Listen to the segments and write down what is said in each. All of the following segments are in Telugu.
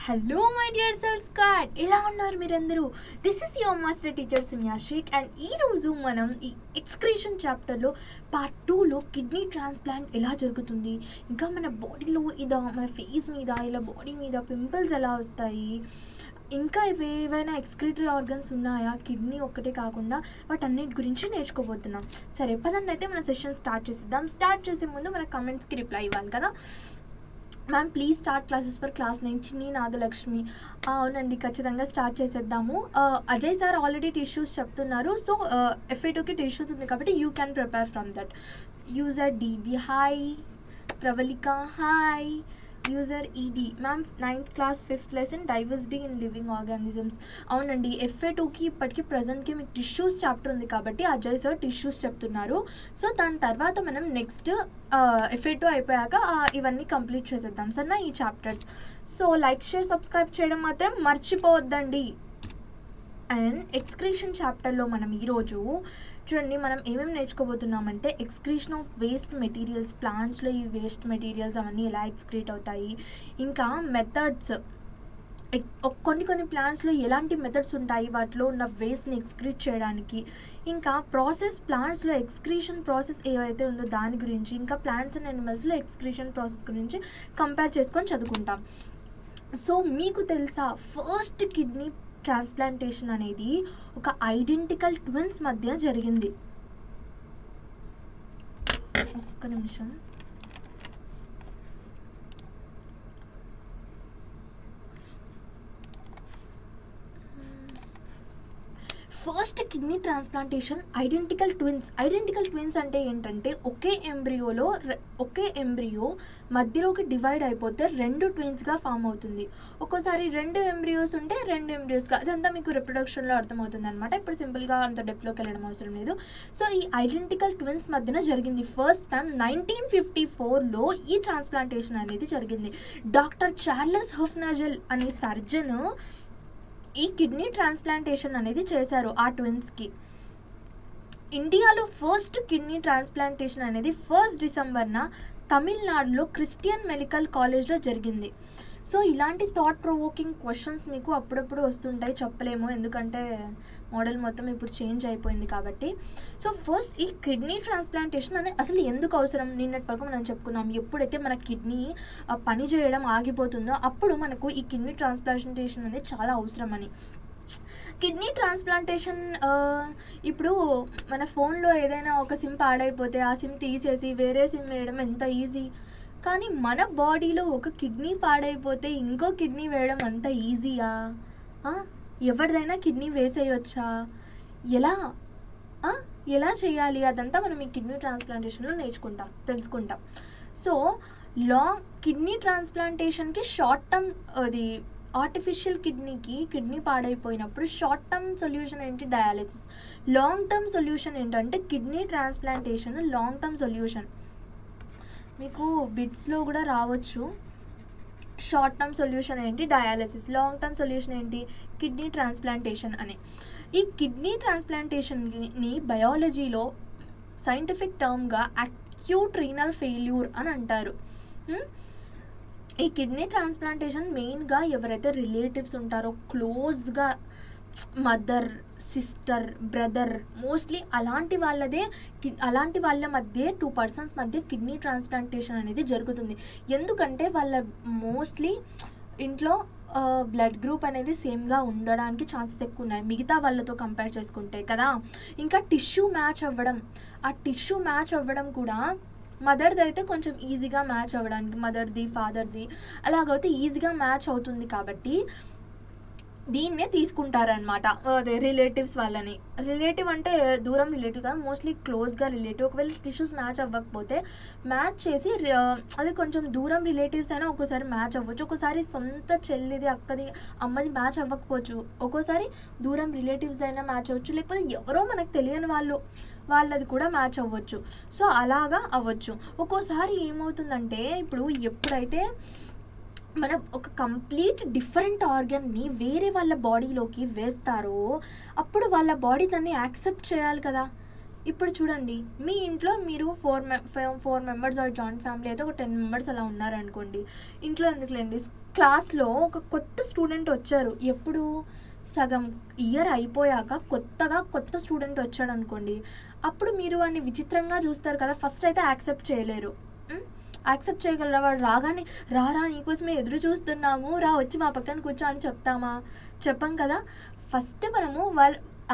Hello my dear self squad, ఎలా ఉన్నారు మీరందరూ? This is your master teacher Sumiya Shaikh. And ఈరోజు మనం ఈ ఎక్స్క్రీషన్ చాప్టర్లో పార్ట్ 2లో కిడ్నీ ట్రాన్స్ప్లాంట్ ఎలా జరుగుతుంది, ఇంకా మన బాడీలో మన ఫేస్ మీద ఇలా బాడీ మీద పింపుల్స్ ఎలా వస్తాయి, ఇంకా ఏవైనా ఎక్స్క్రీటరీ ఆర్గన్స్ ఉన్నాయా కిడ్నీ ఒక్కటే కాకుండా, వాటన్నిటి గురించి నేర్చుకోబోతున్నాం. సరే పదండి, అయితే మన సెషన్ స్టార్ట్ చేసేద్దాం. స్టార్ట్ చేసే ముందు మన కమెంట్స్కి రిప్లై ఇవ్వాలి కదా. Ma'am please start classes for class 9 Chinni Nagalakshmi. అవునండి, ఖచ్చితంగా స్టార్ట్ చేసేద్దాము. అజయ్ సార్ ఆల్రెడీ టిష్యూస్ చెప్తున్నారు. సో FA2కి టిష్యూస్ ఉంది కాబట్టి you can prepare from that. User DB hi, Pravallika hi, user ED ma'am 9th class 5th lesson diversity in living organisms. అవునండి, FA2కి ఇప్పటికీ ప్రజెంట్కి మీకు టిష్యూస్ చాప్టర్ ఉంది కాబట్టి అజయ్ సార్ టిష్యూస్ చెప్తున్నారు. సో దాని తర్వాత మనం నెక్స్ట్ FA2 అయిపోయాక ఇవన్నీ కంప్లీట్ చేసేద్దాం సరేనా, ఈ chapters. So like share subscribe చేయడం మాత్రం మర్చిపోవద్దండి. అండ్ ఎక్స్క్రీషన్ చాప్టర్లో మనం ఈరోజు చూడండి మనం ఏమేమి నేర్చుకోబోతున్నామంటే ఎక్స్క్రీషన్ ఆఫ్ వేస్ట్ మెటీరియల్స్, ప్లాంట్స్లో ఈ వేస్ట్ మెటీరియల్స్ అవన్నీ ఎలా ఎక్స్క్రీట్ అవుతాయి, ఇంకా మెథడ్స్, కొన్ని ప్లాంట్స్లో ఎలాంటి మెథడ్స్ ఉంటాయి వాటిలో ఉన్న వేస్ట్ని ఎక్స్క్రీట్ చేయడానికి, ఇంకా ప్రాసెస్ ప్లాంట్స్లో ఎక్స్క్రీషన్ ప్రాసెస్ ఏవైతే ఉందో దాని గురించి, ఇంకా ప్లాంట్స్ అండ్ యానిమల్స్లో ఎక్స్క్రీషన్ ప్రాసెస్ గురించి కంపేర్ చేసుకొని చదువుకుంటాం. సో మీకు తెలుసా, ఫస్ట్ కిడ్నీ ట్రాన్స్ప్లాంటేషన్ అనేది ఒక ఐడెంటికల్ ట్విన్స్ మధ్య జరిగింది. ఒక్క నిమిషం. First kidney transplantation identical twins అంటే ఏంటంటే ఒకే ఎంబ్రియో మధ్యలోకి డివైడ్ అయిపోతే 2 ట్విన్స్గా ఫామ్ అవుతుంది. ఒక్కోసారి 2 ఎంబ్రియోస్ ఉంటే 2 ఎంబ్రియోస్గా, అదంతా మీకు రిప్రొడక్షన్లో అర్థమవుతుంది అనమాట. ఇప్పుడు సింపుల్గా అంత డెప్లోకి వెళ్ళడం అవసరం లేదు. సో ఈ ఐడెంటికల్ ట్విన్స్ మధ్యన జరిగింది ఫస్ట్ టైం 1954లో ఈ ట్రాన్స్ప్లాంటేషన్ అనేది జరిగింది. డాక్టర్ చార్లెస్ హఫ్నాజెల్ అనే సర్జన్ ఈ కిడ్నీ ట్రాన్స్ప్లాంటేషన్ అనేది చేశారు ఆ ట్విన్స్కి. ఇండియాలో ఫస్ట్ కిడ్నీ ట్రాన్స్ప్లాంటేషన్ అనేది 1 డిసెంబర్న తమిళనాడులో క్రిస్టియన్ మెడికల్ కాలేజ్లో జరిగింది. సో ఇలాంటి థాట్ ప్రొవోకింగ్ క్వశ్చన్స్ మీకు అప్పుడప్పుడు వస్తుంటాయి, చెప్పలేము ఎందుకంటే మోడల్ మొత్తం ఇప్పుడు చేంజ్ అయిపోయింది కాబట్టి. సో ఫస్ట్ ఈ కిడ్నీ ట్రాన్స్ప్లాంటేషన్ అనేది అసలు ఎందుకు అవసరం, నిన్నటి వరకు మనం చెప్పుకున్నాం. ఎప్పుడైతే మన కిడ్నీ పని చేయడం ఆగిపోతుందో అప్పుడు మనకు ఈ కిడ్నీ ట్రాన్స్ప్లాంటేషన్ అనేది చాలా అవసరం అని. కిడ్నీ ట్రాన్స్ప్లాంటేషన్ ఇప్పుడు మన ఫోన్లో ఏదైనా ఒక సిమ్ పాడైపోతే ఆ సిమ్ తీసేసి వేరే సిమ్ వేయడం ఎంత ఈజీ, కానీ మన బాడీలో ఒక కిడ్నీ పాడైపోతే ఇంకో కిడ్నీ వేయడం అంత ఈజీయా? ఎవరిదైనా కిడ్నీ వేసేయొచ్చా? ఎలా చేయాలి అదంతా మనం ఈ కిడ్నీ ట్రాన్స్ప్లాంటేషన్లో తెలుసుకుంటాం. సో కిడ్నీ ట్రాన్స్ప్లాంటేషన్కి షార్ట్ టర్మ్, అది ఆర్టిఫిషియల్ కిడ్నీ పాడైపోయినప్పుడు షార్ట్ టర్మ్ సొల్యూషన్ ఏంటి? డయాలిసిస్. లాంగ్ టర్మ్ సొల్యూషన్ ఏంటంటే kidney transplantation long term solution. మీకు బిట్స్లో కూడా రావచ్చు. షార్ట్ టర్మ్ సొల్యూషన్ ఏంటి? డయాలిసిస్. లాంగ్ టర్మ్ సొల్యూషన్ ఏంటి? కిడ్నీ ట్రాన్స్ప్లాంటేషన్ అని. ఈ కిడ్నీ ట్రాన్స్ప్లాంటేషన్ని బయాలజీలో సైంటిఫిక్ టర్మ్గా అక్యూట్ రీనల్ ఫెయిల్యూర్ అని అంటారు. ఈ కిడ్నీ ట్రాన్స్ప్లాంటేషన్ మెయిన్గా ఎవరైతే రిలేటివ్స్ ఉంటారో క్లోజ్గా, మదర్, సిస్టర్, బ్రదర్, మోస్ట్లీ అలాంటి వాళ్ళ మధ్య 2 పర్సన్స్ మధ్య కిడ్నీ ట్రాన్స్ప్లాంటేషన్ అనేది జరుగుతుంది. ఎందుకంటే వాళ్ళ మోస్ట్లీ ఇంట్లో బ్లడ్ గ్రూప్ అనేది సేమ్గా ఉండడానికి ఛాన్సెస్ ఎక్కువ ఉన్నాయి మిగతా వాళ్ళతో కంపేర్ చేసుకుంటే కదా. ఇంకా టిష్యూ మ్యాచ్ అవ్వడం కూడా మదర్ది అయితే కొంచెం ఈజీగా మ్యాచ్ అవ్వడానికి, మదర్ది ఫాదర్ది అలాగైతే ఈజీగా మ్యాచ్ అవుతుంది కాబట్టి దీన్నే తీసుకుంటారనమాట. అదే రిలేటివ్స్ వాళ్ళని. రిలేటివ్ అంటే దూరం రిలేటివ్ కాదు, మోస్ట్లీ క్లోజ్గా రిలేటివ్. ఒకవేళ టిష్యూస్ మ్యాచ్ అవ్వకపోతే మ్యాచ్ చేసి అది కొంచెం దూరం రిలేటివ్స్ అయినా ఒక్కోసారి మ్యాచ్ అవ్వచ్చు, ఒక్కోసారి సొంత చెల్లిది, అక్కది, అమ్మది మ్యాచ్ అవ్వకపోవచ్చు, ఒక్కోసారి దూరం రిలేటివ్స్ అయినా మ్యాచ్ అవ్వచ్చు, లేకపోతే ఎవరో మనకు తెలియని వాళ్ళది కూడా మ్యాచ్ అవ్వచ్చు. సో అలాగా అవ్వచ్చు. ఒక్కోసారి ఏమవుతుందంటే ఇప్పుడు ఎప్పుడైతే మనం ఒక కంప్లీట్ డిఫరెంట్ ఆర్గన్ని వేరే వాళ్ళ బాడీలోకి వేస్తారో అప్పుడు వాళ్ళ బాడీ దాన్ని యాక్సెప్ట్ చేయాలి కదా. ఇప్పుడు చూడండి, మీ ఇంట్లో మీరు 4 మెంబర్స్ ఆర్ జాయింట్ ఫ్యామిలీ అయితే ఒక 10 మెంబర్స్ అలా ఉన్నారనుకోండి. ఇంట్లో ఎందుకులేండి, క్లాస్లో ఒక కొత్త స్టూడెంట్ వచ్చారు. ఎప్పుడు సగం ఇయర్ అయిపోయాక కొత్త స్టూడెంట్ వచ్చాడు అనుకోండి, అప్పుడు మీరు వాడిని విచిత్రంగా చూస్తారు కదా. ఫస్ట్ అయితే యాక్సెప్ట్ చేయలేరు. యాక్సెప్ట్ చేయగలరా? వాడు రాగానే రారా నీకోసమే ఎదురు చూస్తున్నాము, రా వచ్చి మా పక్కన కూర్చో అని చెప్తామా? చెప్పం కదా. ఫస్ట్ మనము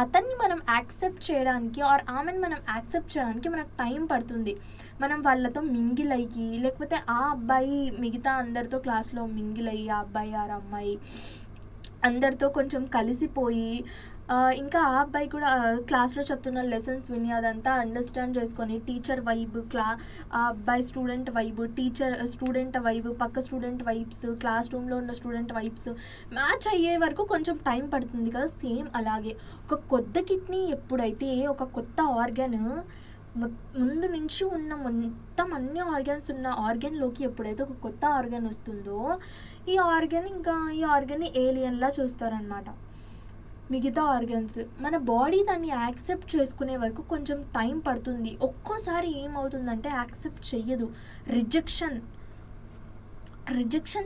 అతన్ని మనం యాక్సెప్ట్ చేయడానికి ఆర్ ఆమెను మనం యాక్సెప్ట్ చేయడానికి మనకు టైం పడుతుంది. మనం వాళ్ళతో మింగిల్ అయ్యి, లేకపోతే ఆ అబ్బాయి మిగతా అందరితో క్లాస్లో మింగిల్ అయ్యి, ఆ అబ్బాయి ఆర్ అమ్మాయి అందరితో కొంచెం కలిసిపోయి, ఇంకా ఆ అబ్బాయి కూడా క్లాస్లో చెప్తున్న లెసన్స్ విని అదంతా అండర్స్టాండ్ చేసుకొని, టీచర్ వైబ్, ఆ అబ్బాయి స్టూడెంట్ వైబ్, స్టూడెంట్ వైబ్, పక్క స్టూడెంట్ వైబ్స్, క్లాస్ రూమ్లో ఉన్న స్టూడెంట్ వైబ్స్ మ్యాచ్ అయ్యే వరకు కొంచెం టైం పడుతుంది కదా. సేమ్ అలాగే ఒక కొత్త కిడ్నీ ఎప్పుడైతే ఒక కొత్త ఆర్గాన్ ముందు నుంచి ఉన్న మొత్తం అన్ని ఆర్గాన్స్ ఉన్న ఆర్గాన్లోకి ఎప్పుడైతే ఒక కొత్త ఆర్గాన్ వస్తుందో, ఈ ఆర్గాన్ని ఏలియన్లా చూస్తారనమాట. మిగతా ఆర్గన్స్ మన బాడీ దాన్ని యాక్సెప్ట్ చేసుకునే వరకు కొంచెం టైం పడుతుంది. ఒక్కోసారి ఏమవుతుందంటే యాక్సెప్ట్ చెయ్యదు, రిజెక్షన్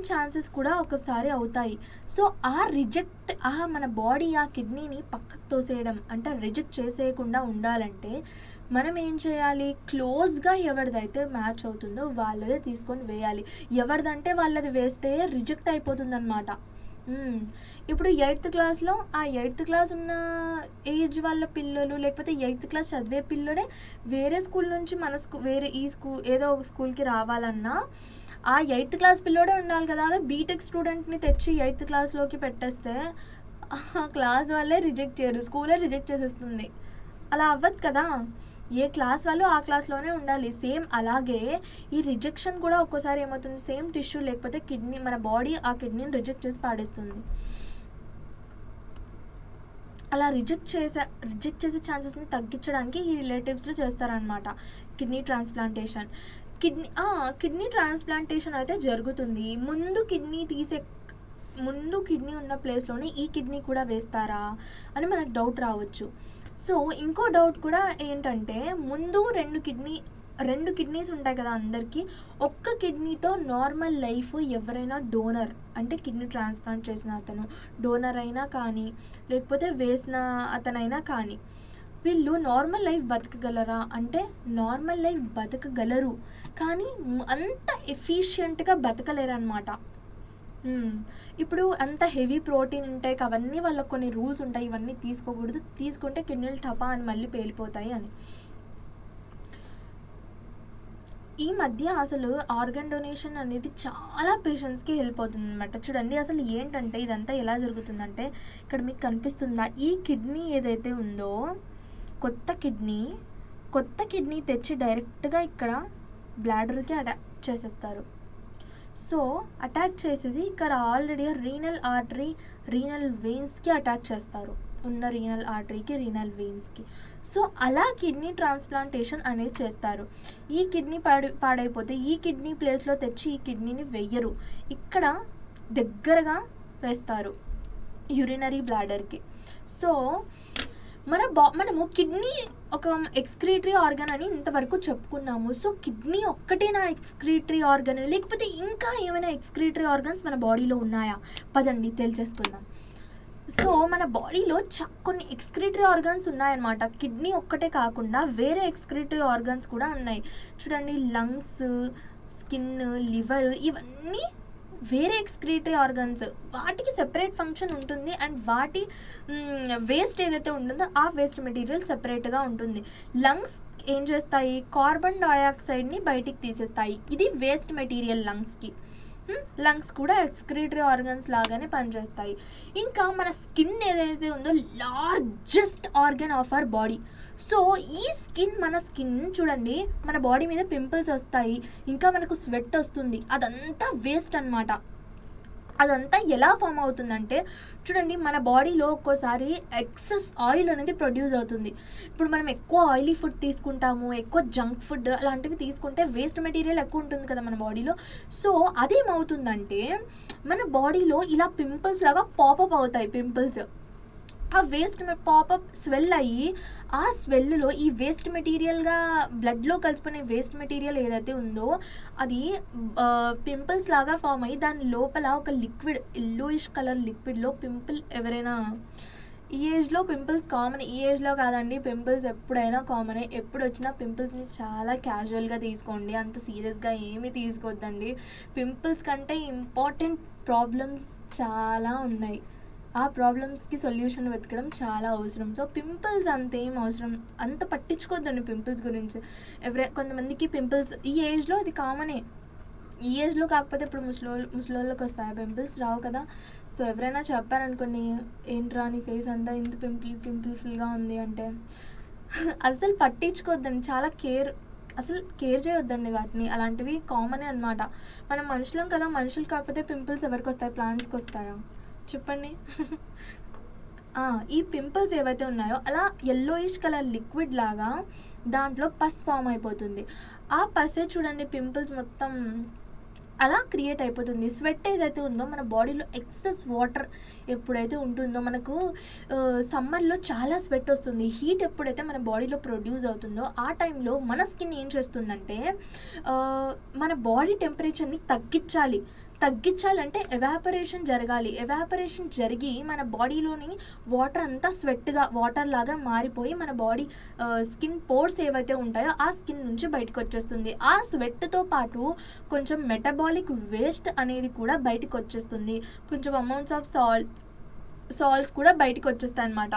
ఛాన్సెస్ కూడా ఒకసారి అవుతాయి. సో మన బాడీ ఆ కిడ్నీని పక్కకు తోసేయడం అంటే రిజెక్ట్ చేసేయకుండా ఉండాలంటే మనం ఏం చేయాలి? క్లోజ్గా ఎవరిదైతే మ్యాచ్ అవుతుందో వాళ్ళదే తీసుకొని వేయాలి. ఎవరిదంటే వాళ్ళది వేస్తే రిజెక్ట్ అయిపోతుందన్నమాట. ఇప్పుడు 8th క్లాస్లో ఆ 8th క్లాస్ ఉన్న ఏజ్ వాళ్ళ పిల్లలు, లేకపోతే 8th క్లాస్ చదివే పిల్లడే వేరే స్కూల్ నుంచి వేరే ఏదో ఒక స్కూల్కి రావాలన్నా ఆ 8th క్లాస్ పిల్లోడే ఉండాలి కదా. అదే బీటెక్ స్టూడెంట్ని తెచ్చి 8th క్లాస్లోకి పెట్టేస్తే ఆ క్లాస్ వాళ్ళే రిజెక్ట్ చేయరు, స్కూలే రిజెక్ట్ చేసేస్తుంది. అలా అవ్వదు కదా. ఏ క్లాస్ వాళ్ళు ఆ క్లాస్లోనే ఉండాలి. సేమ్ అలాగే ఈ రిజెక్షన్ కూడా ఒక్కోసారి ఏమవుతుంది, సేమ్ టిష్యూ లేకపోతే కిడ్నీ, మన బాడీ ఆ కిడ్నీని రిజెక్ట్ చేసి పాడేస్తుంది. అలా రిజెక్ట్ చేసే ఛాన్సెస్ని తగ్గించడానికి ఈ రిలేటివ్స్లో చేస్తారనమాట కిడ్నీ ట్రాన్స్ప్లాంటేషన్. కిడ్నీ ట్రాన్స్ప్లాంటేషన్ అయితే జరుగుతుంది. ముందు కిడ్నీ ఉన్న ప్లేస్లోనే ఈ కిడ్నీ కూడా వేస్తారా అని మనకు డౌట్ రావచ్చు. సో ఇంకో డౌట్ కూడా ఏంటంటే, ముందు రెండు కిడ్నీస్ ఉంటాయి కదా అందరికీ. ఒక్క కిడ్నీతో నార్మల్ లైఫ్ ఎవరైనా డోనర్ అంటే కిడ్నీ ట్రాన్స్ప్లాంట్ చేసిన అతను డోనర్ అయినా కానీ, లేకపోతే వేసిన అతనైనా కానీ, వీళ్ళు నార్మల్ లైఫ్ బతకగలరా అంటే నార్మల్ లైఫ్ బతకగలరు, కానీ అంత ఎఫిషియెంట్గా బతకలేరు అనమాట. ఇప్పుడు అంత హెవీ ప్రోటీన్ ఇంటేక్ అవన్నీ వాళ్ళకి కొన్ని రూల్స్ ఉంటాయి. ఇవన్నీ తీసుకోకూడదు, తీసుకుంటే కిడ్నీలు టపా అని మళ్ళీ పేలిపోతాయి అని. ఈ మధ్య అసలు ఆర్గన్ డొనేషన్ అనేది చాలా పేషెంట్స్కి హెల్ప్ అవుతుంది అనమాట. చూడండి అసలు ఏంటంటే ఇదంతా ఎలా జరుగుతుందంటే, ఇక్కడ మీకు కనిపిస్తుందా, ఈ కిడ్నీ ఏదైతే ఉందో కొత్త కిడ్నీ తెచ్చి డైరెక్ట్గా ఇక్కడ బ్లాడర్కి అటాచ్ చేసేస్తారు. సో అటాచ్ చేసేసి ఇక్కడ ఆల్రెడీ రీనల్ వెయిన్స్కి అటాచ్ చేస్తారు, ఉన్న రీనల్ ఆర్టరీకి, రీనల్ వెయిన్స్కి. సో అలా కిడ్నీ ట్రాన్స్ప్లాంటేషన్ అనేది చేస్తారు. ఈ కిడ్నీ పాడైపోతే ఈ కిడ్నీ ప్లేస్లో తెచ్చి ఈ కిడ్నీని వెయ్యరు, ఇక్కడ వేస్తారు యూరినరీ బ్లాడర్కి. సో మనము కిడ్నీ ఒక ఎక్స్క్రీటరీ ఆర్గన్ అని ఇంతవరకు చెప్పుకున్నాము. సో కిడ్నీ ఒక్కటేనా ఎక్స్క్రీటరీ ఆర్గన్, లేకపోతే ఇంకా ఏమైనా ఎక్స్క్రీటరీ ఆర్గన్స్ మన బాడీలో ఉన్నాయా? పదండి తెలిచేసుకుందాం. సో మన బాడీలో కొన్ని ఎక్స్క్రీటరీ ఆర్గన్స్ ఉన్నాయన్నమాట. కిడ్నీ ఒక్కటే కాకుండా వేరే ఎక్స్క్రీటరీ ఆర్గన్స్ కూడా ఉన్నాయి. చూడండి, లంగ్స్, స్కిన్, లివర్, ఇవన్నీ వేరే ఎక్స్క్రీటరీ ఆర్గన్స్. వాటికి సెపరేట్ ఫంక్షన్ ఉంటుంది అండ్ వాటి వేస్ట్ ఏదైతే ఉంటుందో ఆ వేస్ట్ మెటీరియల్ సెపరేట్గా ఉంటుంది. లంగ్స్ ఏం చేస్తాయి? కార్బన్ డైఆక్సైడ్ని బయటికి తీసేస్తాయి. ఇది వేస్ట్ మెటీరియల్ లంగ్స్కి. లంగ్స్ కూడా ఎక్స్క్రీటరీ ఆర్గన్స్ లాగానే పనిచేస్తాయి. ఇంకా మన స్కిన్ ఏదైతే ఉందో largest organ of our body. So ఈ మన స్కిన్ చూడండి, మన బాడీ మీద పింపుల్స్ వస్తాయి, ఇంకా మనకు స్వెట్ వస్తుంది, అదంతా వేస్ట్ అన్నమాట. అదంతా ఎలా ఫామ్ అవుతుందంటే, చూడండి మన బాడీలో ఒక్కోసారి ఎక్సెస్ ఆయిల్ అనేది ప్రొడ్యూస్ అవుతుంది. ఇప్పుడు మనం ఎక్కువ ఆయిలీ ఫుడ్ తీసుకుంటాము, ఎక్కువ జంక్ ఫుడ్ అలాంటివి తీసుకుంటే వేస్ట్ మెటీరియల్ ఎక్కువ ఉంటుంది కదా మన బాడీలో. సో అదేమవుతుందంటే మన బాడీలో ఇలా పింపుల్స్ లాగా పాపప్ అవుతాయి. ఆ వేస్ట్ పాపప్ స్వెల్ అయ్యి ఆ స్వెల్లో ఈ వేస్ట్ మెటీరియల్గా బ్లడ్లో కలిసిపోయిన వేస్ట్ మెటీరియల్ ఏదైతే ఉందో అది పింపుల్స్ లాగా ఫామ్ అయ్యి దాని లోపల ఒక లిక్విడ్ ఎల్లోయిష్ కలర్ లిక్విడ్లో పింపుల్ ఎవరైనా ఈ ఏజ్లో పింపుల్స్ కామన్, ఈ ఏజ్లో కాదండి, పింపుల్స్ ఎప్పుడైనా కామనే. ఎప్పుడు వచ్చినా పింపుల్స్ని చాలా క్యాజువల్గా తీసుకోండి, అంత సీరియస్గా ఏమీ తీసుకోవద్దండి. పింపుల్స్ కంటే ఇంపార్టెంట్ ప్రాబ్లమ్స్ చాలా ఉన్నాయి, ఆ ప్రాబ్లమ్స్కి సొల్యూషన్ వెతకడం చాలా అవసరం. సో పింపుల్స్ అంతేం అవసరం, అంత పట్టించుకోవద్దండి పింపుల్స్ గురించి. కొంతమందికి పింపుల్స్ ఈ ఏజ్లో అది కామనే, ఈ ఏజ్లో కాకపోతే ఇప్పుడు ముసలోళ్ళకి వస్తాయి పింపుల్స్, రావు కదా. సో ఎవరైనా చెప్పారనుకోండి, ఏంట్రా నీ ఫేస్ అంతా ఇంత పింపుల్ఫుల్గా ఉంది అంటే అసలు పట్టించుకోవద్దండి, చాలా అసలు కేర్ చేయొద్దండి వాటిని. అలాంటివి కామనే అనమాట. మనం మనుషులం కదా, మనుషులు కాకపోతే పింపుల్స్ ఎవరికి వస్తాయి, ప్లాంట్స్కి వస్తాయా చెప్పండి. ఈ పింపుల్స్ ఏవైతే ఉన్నాయో అలా ఎల్లోయిష్ కలర్ లిక్విడ్ లాగా దాంట్లో పస్ ఫామ్ అయిపోతుంది. ఆ పసే చూడండి పింపుల్స్ మొత్తం అలా క్రియేట్ అయిపోతుంది. స్వెట్ ఏదైతే ఉందో మన బాడీలో ఎక్సెస్ వాటర్ ఎప్పుడైతే ఉంటుందో, మనకు సమ్మర్లో చాలా స్వెట్ వస్తుంది, హీట్ ఎప్పుడైతే మన బాడీలో ప్రొడ్యూస్ అవుతుందో ఆ టైంలో మన స్కిన్ ఏం చేస్తుందంటే మన బాడీ టెంపరేచర్ని తగ్గించాలంటే ఎవాపరేషన్ జరగాలి. ఎవాపరేషన్ జరిగి మన బాడీలోని వాటర్ అంతా స్వెట్గా వాటర్ లాగా మారిపోయి మన బాడీ స్కిన్ పోర్స్ ఏవైతే ఉంటాయో ఆ స్కిన్ నుంచి బయటకు వచ్చేస్తుంది. ఆ స్వెట్తో పాటు కొంచెం మెటబాలిక్ వేస్ట్ అనేది కూడా బయటకు వచ్చేస్తుంది, కొంచెం అమౌంట్స్ ఆఫ్ సాల్ట్స్ కూడా బయటకు వచ్చేస్తాయి అన్నమాట.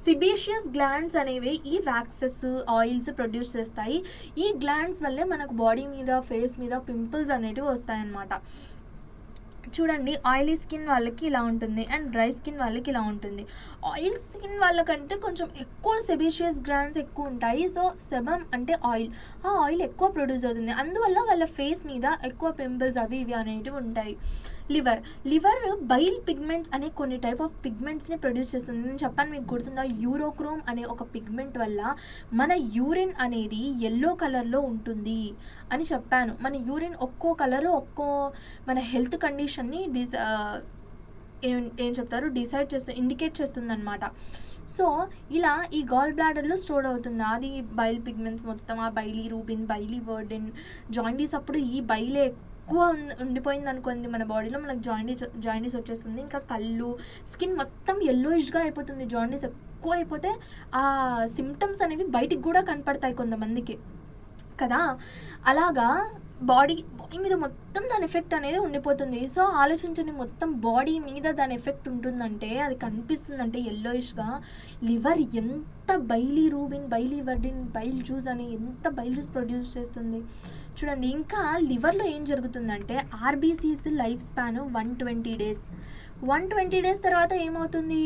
సిబేషియస్ గ్లాండ్స్ అనేవి ఈ వ్యాక్సెస్ ఆయిల్స్ ప్రొడ్యూస్ చేస్తాయి. ఈ గ్లాండ్స్ వల్లే మనకు బాడీ మీద ఫేస్ మీద పింపుల్స్ అనేటివి వస్తాయన్నమాట. చూడండి, ఆయిలీ స్కిన్ వాళ్ళకి ఇలా ఉంటుంది అండ్ డ్రై స్కిన్ వాళ్ళకి ఇలా ఉంటుంది. ఆయిల్ స్కిన్ వాళ్ళకంటే కొంచెం ఎక్కువ సెబేషియస్ గ్లాండ్స్ ఎక్కువ ఉంటాయి. సో సెబమ్ అంటే ఆయిల్, ఆ ఆయిల్ ఎక్కువ ప్రొడ్యూస్ అవుతుంది, అందువల్ల వాళ్ళ ఫేస్ మీద ఎక్కువ పింపుల్స్ అవి ఇవి అనేటివి ఉంటాయి. లివర్ బైల్ పిగ్మెంట్స్ అనే కొన్ని టైప్ ఆఫ్ పిగ్మెంట్స్ని ప్రొడ్యూస్ చేస్తుంది. నేను చెప్పాను మీకు గుర్తుందా, యూరోక్రోమ్ అనే ఒక పిగ్మెంట్ వల్ల మన యూరిన్ అనేది ఎల్లో కలర్లో ఉంటుంది అని చెప్పాను. మన యూరిన్ ఒక్కో కలరు ఒక్కో మన హెల్త్ కండిషన్ని ఏం చెప్తారు ఇండికేట్ చేస్తుంది అనమాట. సో ఇలా ఈ గాల్ బ్లాడర్లో స్టోర్ అవుతుంది అది బైల్ పిగ్మెంట్స్ మొత్తం. ఆ బైలీ రూబిన్, బైలీ వర్డెన్, జాయిండీస్ అప్పుడు ఈ బైలే ఎక్కువ ఉండిపోయింది అనుకోండి మన బాడీలో, మనకు జాయిండీస్ వచ్చేస్తుంది. ఇంకా కళ్ళు, స్కిన్ మొత్తం ఎల్లోయిష్గా అయిపోతుంది. జాయిండీస్ ఎక్కువ అయిపోతే ఆ సిమ్టమ్స్ అనేవి బయటికి కూడా కనపడతాయి కొంతమందికి కదా. అలాగా బాడీ మీద మొత్తం దాని ఎఫెక్ట్ అనేది ఉండిపోతుంది. సో ఆలోచించండి, మొత్తం బాడీ మీద దాని ఎఫెక్ట్ ఉంటుందంటే, అది కనిపిస్తుందంటే ఎల్లోయిష్గా. లివర్ ఎంత bilirubin, biliverdin, bile juice అని ఎంత బైల్ జ్యూస్ ప్రొడ్యూస్ చేస్తుంది చూడండి. ఇంకా లివర్లో ఏం జరుగుతుందంటే RBCs life span 120 days. 120 days తర్వాత ఏమవుతుంది,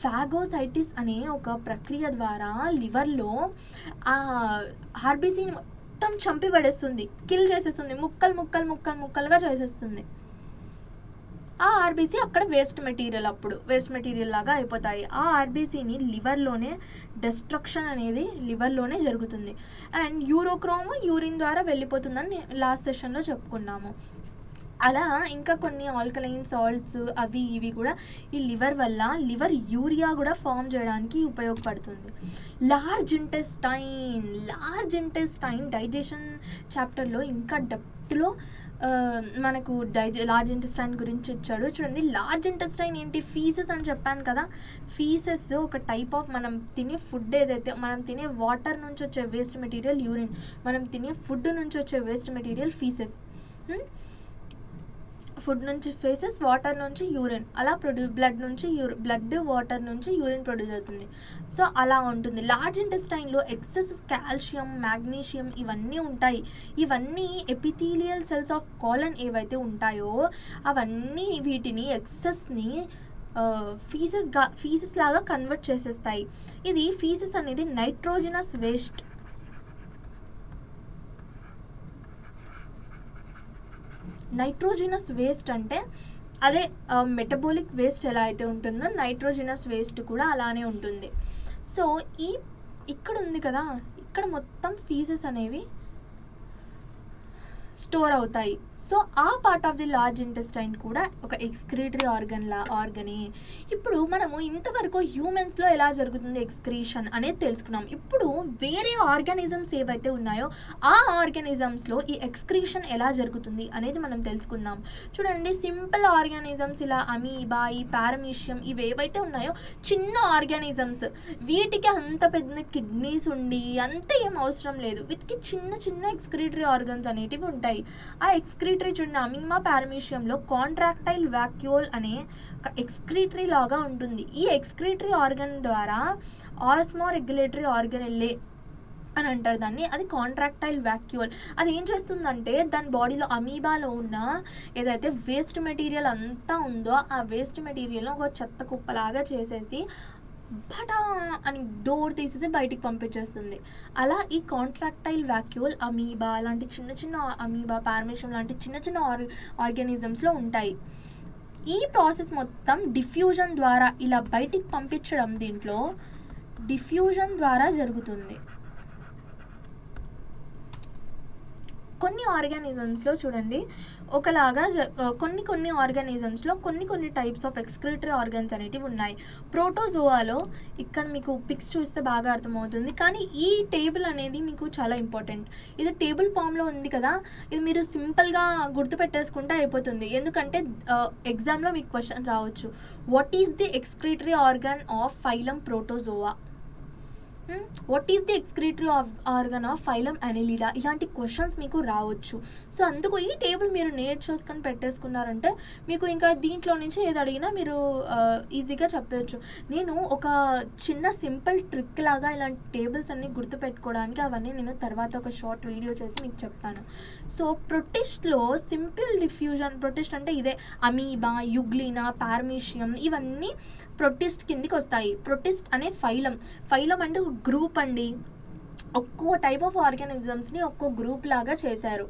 ఫాగోసైటిస్ అనే ఒక ప్రక్రియ ద్వారా లివర్లో ఆ ఆర్బీసీని మొత్తం చంపి పడేస్తుంది, కిల్ చేసేస్తుంది, ముక్కలుగా చేసేస్తుంది. ఆ ఆర్బీసీ అక్కడ వేస్ట్ మెటీరియల్ లాగా అయిపోతాయి. ఆ ఆర్బీసీని లివర్లోనే డెస్ట్రక్షన్ అనేది లివర్లోనే జరుగుతుంది. అండ్ యూరోక్రోమ్ యూరిన్ ద్వారా వెళ్ళిపోతుందని లాస్ట్ సెషన్లో చెప్పుకున్నాము. అలా ఇంకా కొన్ని ఆల్కలైన్ సాల్ట్స్ అవి ఇవి కూడా ఈ లివర్ వల్ల లివర్ యూరియా కూడా ఫామ్ చేయడానికి ఉపయోగపడుతుంది. లార్జ్ ఇంటెస్టైన్ డైజెషన్ చాప్టర్లో ఇంకా డెప్త్లో మనకు లార్జ్ ఇంటెస్టైన్ గురించి ఇచ్చాడు. చూడండి, లార్జ్ ఇంటెస్టైన్ ఏంటి, ఫీసెస్ అని చెప్పాను కదా. ఫీసెస్ ఒక టైప్ ఆఫ్ మనం తినే ఫుడ్ ఏదైతే, మనం తినే వాటర్ నుంచి వచ్చే వేస్ట్ మెటీరియల్ యూరిన్, మనం తినే ఫుడ్ నుంచి వచ్చే వేస్ట్ మెటీరియల్ ఫీసెస్. ఫుడ్ నుంచి ఫేసెస్, వాటర్ నుంచి యూరిన్, అలా బ్లడ్ వాటర్ నుంచి యూరిన్ ప్రొడ్యూస్ అవుతుంది. సో అలా ఉంటుంది. లార్జ్ ఇంటెస్టైన్లో ఎక్సెస్ కాల్షియం, మాగ్నీషియం ఇవన్నీ ఉంటాయి. ఇవన్నీ ఎపిథీలియల్ సెల్స్ ఆఫ్ కాలన్ ఏవైతే ఉంటాయో అవన్నీ వీటిని ఎక్సెస్ని ఫీసెస్ లాగా కన్వర్ట్ చేసేస్తాయి. ఇది ఫీసెస్ అనేది నైట్రోజినస్ వేస్ట్. నైట్రోజినస్ వేస్ట్ అంటే అదే మెటబాలిక్ వేస్ట్ ఎలా అయితే ఉంటుందో నైట్రోజినస్ వేస్ట్ కూడా అలానే ఉంటుంది. సో ఇక్కడ ఉంది కదా, ఇక్కడ మొత్తం ఫీసెస్ అనేవి స్టోర్ అవుతాయి. సో ఆ part of the large intestine కూడా ఒక ఎక్స్క్రీటరీ ఆర్గనే. ఇప్పుడు మనము ఇంతవరకు హ్యూమన్స్లో ఎలా జరుగుతుంది ఎక్స్క్రీషన్ అనేది తెలుసుకున్నాం. ఇప్పుడు వేరే ఆర్గానిజమ్స్ ఏవైతే ఉన్నాయో ఆ ఆర్గానిజమ్స్లో ఈ ఎక్స్క్రీషన్ ఎలా జరుగుతుంది అనేది మనం తెలుసుకుందాం. చూడండి, సింపుల్ ఆర్గానిజమ్స్ ఇలా అమీబా, ఈ పారమీషియం, ఇవి ఏవైతే ఉన్నాయో చిన్న ఆర్గానిజమ్స్, వీటికి అంత పెద్ద కిడ్నీస్ ఉండి అంత ఏం అవసరం లేదు. వీటికి చిన్న చిన్న ఎక్స్క్రీటరీ ఆర్గన్స్ అనేటివి ఉంటాయి. ఆ ఎక్స్క్రీటరీ చూడండి, అమీబా పారమీషియంలో కాంట్రాక్టైల్ వాక్యూల్ అనే ఒక ఎక్స్క్రీటరీ లాగా ఉంటుంది. ఈ ఎక్స్క్రీటరీ ఆర్గన్ ద్వారా ఆస్మో రెగ్యులేటరీ ఆర్గనెల్లే అని అంటారు దాన్ని. అది కాంట్రాక్టైల్ వాక్యూల్. అది ఏం చేస్తుందంటే దాని బాడీలో అమీబాలో ఉన్న ఏదైతే వేస్ట్ మెటీరియల్ అంతా ఉందో ఆ వేస్ట్ మెటీరియల్ని ఒక చెత్త కుప్పలాగా చేసేసి బటా అని డోర్ తీసేసి బయటికి పంపించేస్తుంది. అలా ఈ కాంట్రాక్టైల్ వాక్యూల్ అమీబా లాంటి చిన్న చిన్న అమీబా, పారమీషియం లాంటి చిన్న చిన్న ఆర్గానిజమ్స్లో ఉంటాయి. ఈ ప్రాసెస్ మొత్తం డిఫ్యూజన్ ద్వారా ఇలా బయటికి పంపించడం దీంట్లో డిఫ్యూజన్ ద్వారా జరుగుతుంది. కొన్ని ఆర్గానిజమ్స్లో చూడండి ఒకలాగా కొన్ని ఆర్గానిజమ్స్లో కొన్ని టైప్స్ ఆఫ్ ఎక్స్క్రీటరీ ఆర్గన్స్ అనేటివి ఉన్నాయి. ప్రోటోజోవాలో ఇక్కడ మీకు పిక్స్ చూస్తే బాగా అర్థమవుతుంది. కానీ ఈ టేబుల్ అనేది మీకు చాలా ఇంపార్టెంట్. ఇది టేబుల్ ఫామ్లో ఉంది కదా, ఇది మీరు సింపుల్గా గుర్తుపెట్టేసుకుంటే అయిపోతుంది. ఎందుకంటే ఎగ్జామ్లో మీకు క్వశ్చన్ రావచ్చు, what is the excretory organ of phylum protozoa, what is the excretory organ of phylum అనెలిడా, ఇలాంటి క్వశ్చన్స్ మీకు రావచ్చు. సో అందుకు ఈ టేబుల్ మీరు నేర్చుకొని పెట్టేసుకున్నారంటే మీకు ఇంకా దీంట్లో నుంచి ఏది అడిగినా మీరు ఈజీగా చెప్పవచ్చు. నేను ఒక చిన్న సింపుల్ ట్రిక్ లాగా ఇలాంటి టేబుల్స్ అన్ని గుర్తుపెట్టుకోవడానికి అవన్నీ నేను తర్వాత ఒక షార్ట్ వీడియో చేసి మీకు చెప్తాను. సో ప్రొటిస్ట్లో సింపుల్ డిఫ్యూజన్, ప్రొటిస్ట్ అంటే ఇదే అమీబా, యుగ్లీనా, పారమీషియం, ఇవన్నీ ప్రొటిస్ట్ కిందికి వస్తాయి. ప్రొటిస్ట్ అనే ఫైలం అంటే ఒక గ్రూప్ అండి. ఒక్కో టైప్ ఆఫ్ ఆర్గానిజమ్స్ని ఒక్కో గ్రూప్ లాగా చేశారు.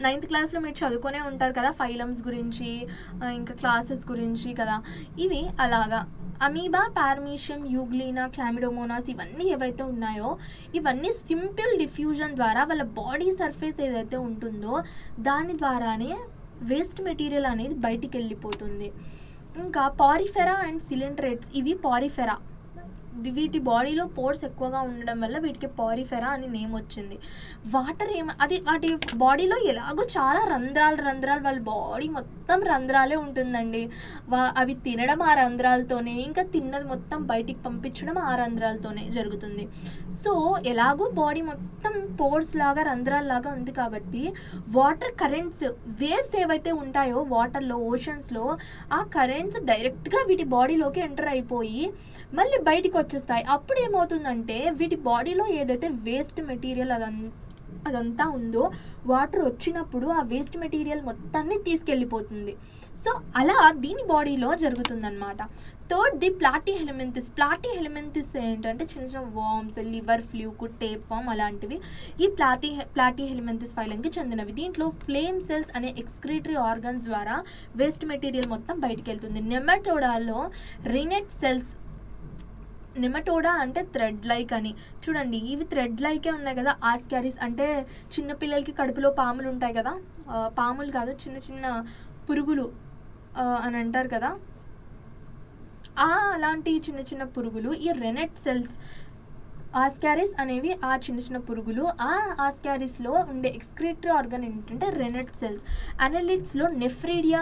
9th క్లాస్లో మీరు చదువుకునే ఉంటారు కదా ఫైలమ్స్ గురించి, ఇంకా క్లాసెస్ గురించి కదా. ఇవి అలాగా అమీబా, పారమీషియం, యూగ్లీనా, క్లామిడోమోనాస్ ఇవన్నీ ఏవైతే ఉన్నాయో ఇవన్నీ సింపుల్ డిఫ్యూజన్ ద్వారా వాళ్ళ బాడీ సర్ఫేస్ ఏదైతే ఉంటుందో దాని ద్వారానే వేస్ట్ మెటీరియల్ అనేది బయటికి వెళ్ళిపోతుంది. ఇంకా పారిఫెరా అండ్ సిలిండ్రేట్స్, ఇవి పారిఫెరా, వీటి బాడీలో పోర్స్ ఎక్కువగా ఉండడం వల్ల వీటికి పారిఫెరా అని నేమ్ వచ్చింది. వాటర్ అది వాటి బాడీలో ఎలాగో చాలా రంధ్రాలు వాళ్ళ బాడీ మొత్తం రంధ్రాలే ఉంటుందండి. అవి తినడం ఆ రంధ్రాలతోనే, ఇంకా తిన్నది మొత్తం బయటికి పంపించడం ఆ రంధ్రాలతోనే జరుగుతుంది. సో ఎలాగో బాడీ మొత్తం పోర్స్ లాగా రంధ్రాల్లాగా ఉంది కాబట్టి వాటర్ కరెంట్స్, వేవ్స్ ఏవైతే ఉంటాయో వాటర్లో, ఓషన్స్లో, ఆ కరెంట్స్ డైరెక్ట్గా వీటి బాడీలోకి ఎంటర్ అయిపోయి మళ్ళీ బయటికి వచ్చేస్తాయి. అప్పుడు ఏమవుతుందంటే వీటి బాడీలో ఏదైతే వేస్ట్ మెటీరియల్ అదంతా ఉందో వాటర్ వచ్చినప్పుడు ఆ వేస్ట్ మెటీరియల్ మొత్తాన్ని తీసుకెళ్ళిపోతుంది. సో అలా దీని బాడీలో జరుగుతుందన్నమాట. Third the ప్లాటీహెల్మింథిస్. ప్లాటీహెల్మింథిస్ ఏంటంటే చిన్న చిన్న worms, liver fluke, tape worm అలాంటివి ఈ ప్లాటీహెల్మింథిస్ ఫైలంకి చెందినవి. దీంట్లో ఫ్లేమ్ సెల్స్ అనే ఎక్స్క్రీటరీ ఆర్గన్స్ ద్వారా వేస్ట్ మెటీరియల్ మొత్తం బయటికి వెళ్తుంది. నెమటోడాలో రినెట్ సెల్స్, నెమటోడా అంటే థ్రెడ్ లైక్ అని, చూడండి ఇవి థ్రెడ్ లైకే ఉన్నాయి కదా. ఆస్కారిస్ అంటే చిన్నపిల్లలకి కడుపులో పాములు ఉంటాయి కదా, పాములు కాదు చిన్న చిన్న పురుగులు అని అంటారు కదా, అలాంటి చిన్న చిన్న పురుగులు ఈ రెనెట్ సెల్స్, ఆస్కారిస్ అనేవి ఆ చిన్న చిన్న పురుగులు. ఆ ఆస్కారిస్లో ఉండే ఎక్స్క్రీటరీ ఆర్గన్ ఏంటంటే రెనెట్ సెల్స్. అనలిడ్స్లో నెఫ్రీడియా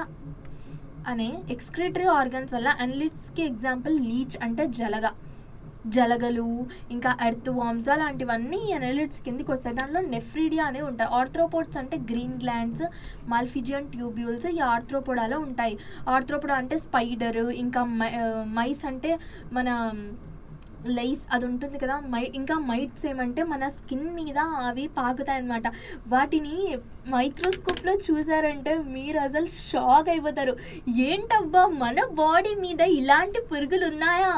అనే ఎక్స్క్రీటరీ ఆర్గన్స్ వల్ల, అనలిడ్స్కి ఎగ్జాంపుల్ లీచ్ అంటే జలగలు, ఇంకా ఎర్త్ వార్మ్స్ అలాంటివన్నీ అనలిడ్స్ కిందికి వస్తాయి. దానిలో నెఫ్రీడియా అనేవి ఉంటాయి. ఆర్థ్రోపోడ్స్ అంటే గ్రీన్ గ్లాండ్స్, మాల్ఫిజియన్ ట్యూబ్యూల్స్ ఈ ఆర్థ్రోపోడాలో ఉంటాయి. ఆర్థ్రోపోడా అంటే స్పైడర్, ఇంకా మైస్ అంటే మన లైస్ అది ఉంటుంది కదా, ఇంకా మైట్స్ ఏమంటే మన స్కిన్ మీద అవి పాకుతాయి అన్నమాట. వాటిని మైక్రోస్కోప్లో చూసారంటే మీరు అసలు షాక్ అయిపోతారు. ఏంటబ్బా మన బాడీ మీద ఇలాంటి పురుగులు ఉన్నాయా,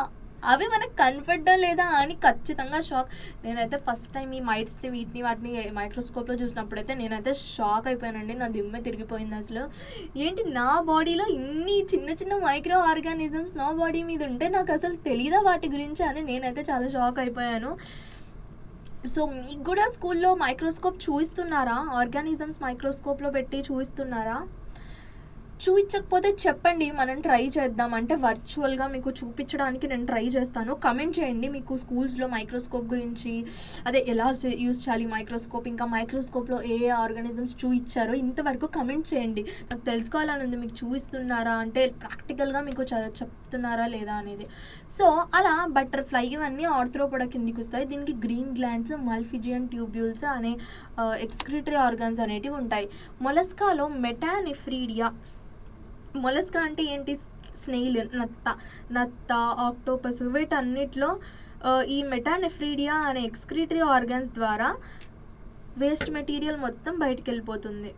అవి మనకు కనపడడం లేదా అని ఖచ్చితంగా షాక్. నేనైతే ఫస్ట్ టైం ఈ మైట్స్ని వాటిని మైక్రోస్కోప్లో చూసినప్పుడైతే నేనైతే షాక్ అయిపోయానండి. నా దిమ్మె తిరిగిపోయింది. అసలు ఏంటి నా బాడీలో ఇన్ని చిన్న చిన్న మైక్రో ఆర్గానిజమ్స్ నా బాడీ మీద ఉంటే నాకు అసలు తెలీదా వాటి గురించి అని నేనైతే చాలా షాక్ అయిపోయాను. సో మీకు కూడా స్కూల్లో మైక్రోస్కోప్ చూపిస్తున్నారా? ఆర్గానిజమ్స్ మైక్రోస్కోప్లో పెట్టి చూపిస్తున్నారా? చూపించకపోతే చెప్పండి, మనం ట్రై చేద్దాం. అంటే వర్చువల్గా మీకు చూపించడానికి నేను ట్రై చేస్తాను. కమెంట్ చేయండి మీకు స్కూల్స్లో మైక్రోస్కోప్ గురించి, అదే ఎలా యూజ్ చేయాలి మైక్రోస్కోప్, ఇంకా మైక్రోస్కోప్లో ఏ ఆర్గానిజమ్స్ చూపించారో ఇంతవరకు కమెంట్ చేయండి. నాకు తెలుసుకోవాలని ఉంది, మీకు చూపిస్తున్నారా అంటే ప్రాక్టికల్గా మీకు చెప్తున్నారా లేదా అనేది. సో అలా బటర్ఫ్లై ఇవన్నీ ఆర్థ్రోపోడా కిందికి వస్తాయి. దీనికి గ్రీన్ గ్లాండ్స్, మల్ఫిజియన్ ట్యూబ్యూల్స్ అనే ఎక్స్క్రిటరీ ఆర్గాన్స్ అనేటివి ఉంటాయి. మొలస్కాలో మెటానెఫ్రీడియా, మొలస్కా అంటే ఏంటి? స్నేయిల్, నత్త, ఆక్టోపస్, వీటన్నిటిలో ఈ మెటానెఫ్రీడియా అనే ఎక్స్క్రిటరీ ఆర్గాన్స్ ద్వారా వేస్ట్ మెటీరియల్ మొత్తం బయటికి వెళ్ళిపోతుంది.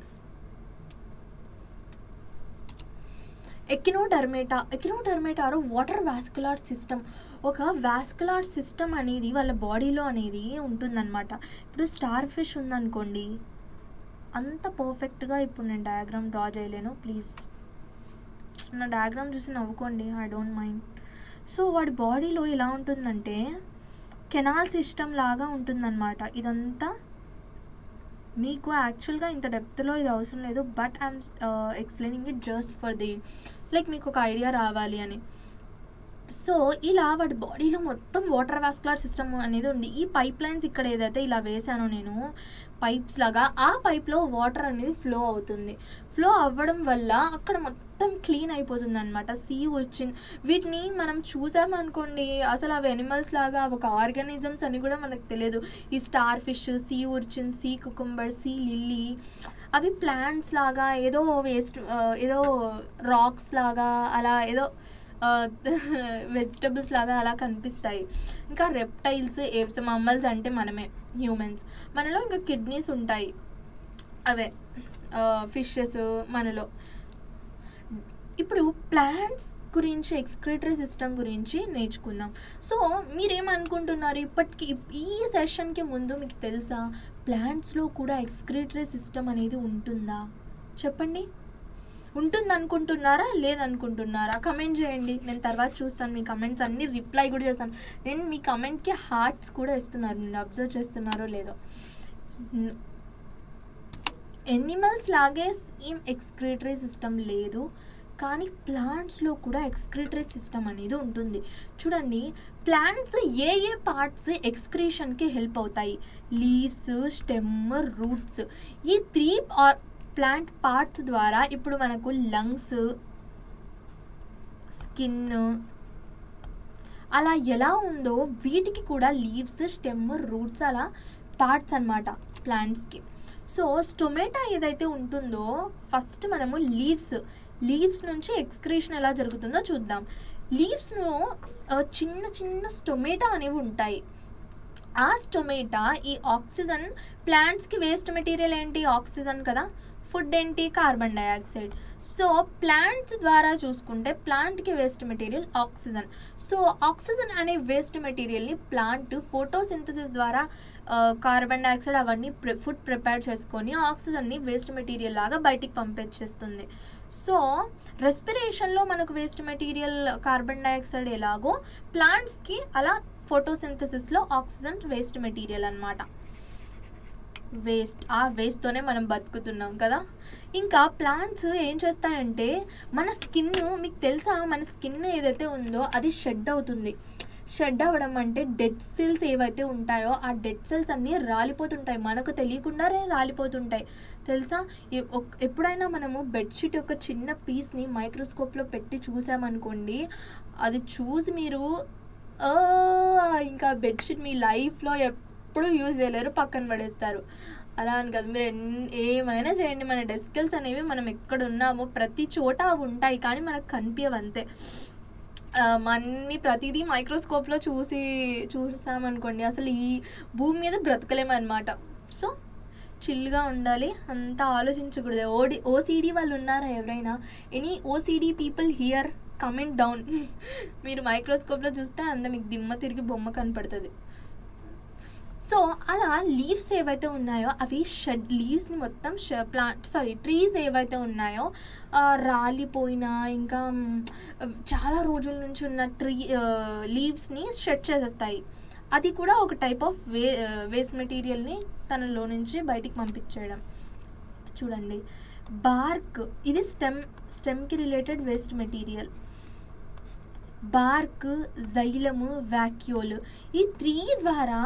ఎకినోడర్మేటా వాటర్ వాస్కులార్ సిస్టమ్. ఒక వాస్కులార్ సిస్టమ్ అనేది వాళ్ళ బాడీలో అనేది ఉంటుందన్నమాట. ఇప్పుడు స్టార్ ఫిష్ ఉందనుకోండి, అంత పర్ఫెక్ట్గా ఇప్పుడు నేను డయాగ్రామ్ డ్రా చేయలేను, ప్లీజ్ నా డయాగ్రామ్ చూసి నవ్వుకోండి, ఐ డోంట్ మైండ్. సో వాడి బాడీలో ఎలా ఉంటుందంటే కెనాల్ సిస్టమ్ లాగా ఉంటుందన్నమాట. ఇదంతా మీకు యాక్చువల్గా ఇంత డెప్త్లో ఇది అవసరం లేదు, but I'm explaining it just for the like మీకు ఒక ఐడియా రావాలి అని. సో ఇలా వాడి బాడీలో మొత్తం వాటర్ వాస్కులర్ సిస్టమ్ అనేది ఉంది. ఈ పైప్ లైన్స్ ఇక్కడ ఏదైతే ఇలా వేసానో నేను పైప్స్ లాగా, ఆ పైప్లో వాటర్ అనేది ఫ్లో అవుతుంది. ఫ్లో అవ్వడం వల్ల అక్కడ మొత్తం క్లీన్ అయిపోతుంది అనమాట. సీ ఉర్చిన్, వీటిని మనం చూసామనుకోండి అసలు అవి ఎనిమల్స్ లాగా ఒక ఆర్గానిజమ్స్ అని కూడా మనకు తెలియదు. ఈ starfish, sea urchin, sea cucumber, sea lily, అవి ప్లాంట్స్ లాగా ఏదో వేస్ట్, ఏదో రాక్స్ లాగా, అలా ఏదో వెజిటబుల్స్ లాగా అలా కనిపిస్తాయి. ఇంకా రెప్టైల్స్, ఏవ్స్, మమ్మల్స్ అంటే మనమే, హ్యూమన్స్. మనలో ఇంకా కిడ్నీస్ ఉంటాయి, అవే ఫిషెస్ మనలో. ఇప్పుడు ప్లాంట్స్ గురించి, ఎక్స్క్రిటరీ సిస్టమ్ గురించి నేర్చుకుందాం. సో మీరేమనుకుంటున్నారు? ఇప్పటికి ఈ సెషన్కి ముందు మీకు తెలుసా ప్లాంట్స్లో కూడా ఎక్స్క్రిటరీ సిస్టమ్ అనేది ఉంటుందా? చెప్పండి, ఉంటుందనుకుంటున్నారా లేదనుకుంటున్నారా? కమెంట్ చేయండి, నేను తర్వాత చూస్తాను. మీ కమెంట్స్ అన్నీ రిప్లై కూడా చేస్తాను. నేను మీ కమెంట్కి హార్ట్స్ కూడా ఇస్తున్నాను, నేను అబ్జర్వ్ చేస్తున్నారో లేదో. ఎనిమల్స్ లాగే సేమ్ ఎక్స్క్రిటరీ సిస్టమ్ లేదు, కానీ ప్లాంట్స్లో కూడా ఎక్స్క్రిటరీ సిస్టమ్ అనేది ఉంటుంది. చూడండి, ప్లాంట్స్ ఏ పార్ట్స్ ఎక్స్క్రీషన్కి హెల్ప్ అవుతాయి? Leaves, stem, roots. ఈ 3 ప్లాంట్ పార్ట్స్ ద్వారా ఇప్పుడు మనకు లంగ్స్, స్కిన్ అలా ఎలా ఉందో వీటికి కూడా లీవ్స్, స్టెమ్, రూట్స్ అలా పార్ట్స్ అన్నమాట ప్లాంట్స్కి. సో స్టొమాటా ఏదైతే ఉంటుందో ఫస్ట్ మనము లీవ్స్ నుంచి ఎక్స్క్రీషన్ ఎలా జరుగుతుందో చూద్దాం. లీవ్స్లో చిన్న చిన్న స్టొమాటా అనేవి ఉంటాయి. ఆ స్టొమాటా ఈ ఆక్సిజన్, ప్లాంట్స్కి వేస్ట్ మెటీరియల్ ఏంటి? ఆక్సిజన్ కదా. ఫుడ్ ఏంటి? Carbon dioxide. సో ప్లాంట్స్ ద్వారా చూసుకుంటే ప్లాంట్కి waste material oxygen. So oxygen అనే వేస్ట్ మెటీరియల్ని ప్లాంట్ ఫోటోసింథసిస్ ద్వారా కార్బన్ డైఆక్సైడ్ అవన్నీ ఫుడ్ ప్రిపేర్ చేసుకొని ఆక్సిజన్ని వేస్ట్ మెటీరియల్ లాగా బయటికి పంపించేస్తుంది. సో రెస్పిరేషన్లో మనకు వేస్ట్ మెటీరియల్ కార్బన్ డైఆక్సైడ్ ఎలాగో ప్లాంట్స్కి అలా ఫోటోసింథసిస్లో ఆక్సిజన్ వేస్ట్ మెటీరియల్ అన్నమాట. ఆ వేస్ట్తోనే మనం బతుకుతున్నాం కదా. ఇంకా ప్లాంట్స్ ఏం చేస్తాయంటే మన స్కిన్, మీకు తెలుసా మన స్కిన్ ఏదైతే ఉందో అది షెడ్ అవుతుంది. షెడ్ అవ్వడం అంటే డెడ్ సెల్స్ ఏవైతే ఉంటాయో ఆ డెడ్ సెల్స్ అన్నీ రాలిపోతుంటాయి, మనకు తెలియకుండానే రాలిపోతుంటాయి తెలుసా. ఎప్పుడైనా మనము బెడ్షీట్ యొక్క చిన్న పీస్ని మైక్రోస్కోప్లో పెట్టి చూసామనుకోండి, అది చూసి మీరు ఇంకా బెడ్షీట్ మీ లైఫ్లో ఎప్పుడు యూజ్ చేయలేరు, పక్కన పడేస్తారు. అలా అని కాదు, మీరు ఏమైనా చేయండి, మన డెస్కెల్స్ అనేవి మనం ఎక్కడ ఉన్నామో ప్రతి చోట అవి ఉంటాయి, కానీ మనకు కనిపించవు అంతే. ప్రతిదీ మైక్రోస్కోప్లో చూసామనుకోండి అసలు ఈ భూమి మీద బ్రతకలేమన్నమాట. సో చిల్గా ఉండాలి, అంతా ఆలోచించకూడదు. ఓసిడి వాళ్ళు ఉన్నారా ఎవరైనా? Any OCD people here? Comment down. మీరు మైక్రోస్కోప్లో చూస్తే అంత మీకు దిమ్మ తిరిగి బొమ్మ కనపడుతుంది. సో అలా లీవ్స్ ఏవైతే ఉన్నాయో అవి లీవ్స్ని మొత్తం ట్రీస్ ఏవైతే ఉన్నాయో రాలిపోయినా ఇంకా చాలా రోజుల నుంచి ఉన్న లీవ్స్ని షెడ్ చేసేస్తాయి. అది కూడా ఒక టైప్ ఆఫ్ వేస్ట్ మెటీరియల్ని తనలో నుంచి బయటికి పంపించేయడం. చూడండి, బార్క్ ఇది స్టెమ్కి related waste material. Bark, xylem, vacuole, ఈ 3 ద్వారా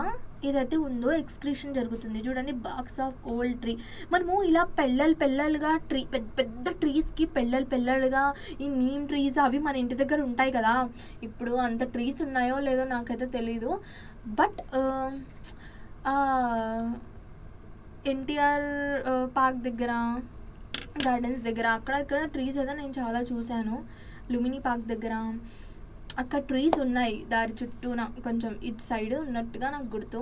ఏదైతే ఉందో ఎక్స్క్రీషన్ జరుగుతుంది. చూడండి, బాక్స్ ఆఫ్ ఓల్డ్ ట్రీ. మనము ఇలా పెళ్ళలుగా పెద్ద పెద్ద ట్రీస్కి పెళ్ళలుగా ఈ నీమ్ ట్రీస్ అవి మన ఇంటి దగ్గర ఉంటాయి కదా. ఇప్పుడు అంత ట్రీస్ ఉన్నాయో లేదో నాకైతే తెలీదు, బట్ ఎన్టీఆర్ పార్క్ దగ్గర, గార్డెన్స్ దగ్గర అక్కడ ట్రీస్ అయితే నేను చాలా చూశాను. లుమినీ పార్క్ దగ్గర అక్కడ ట్రీస్ ఉన్నాయి దారి చుట్టూన, కొంచెం ఇటు సైడ్ ఉన్నట్టుగా నాకు గుర్తు.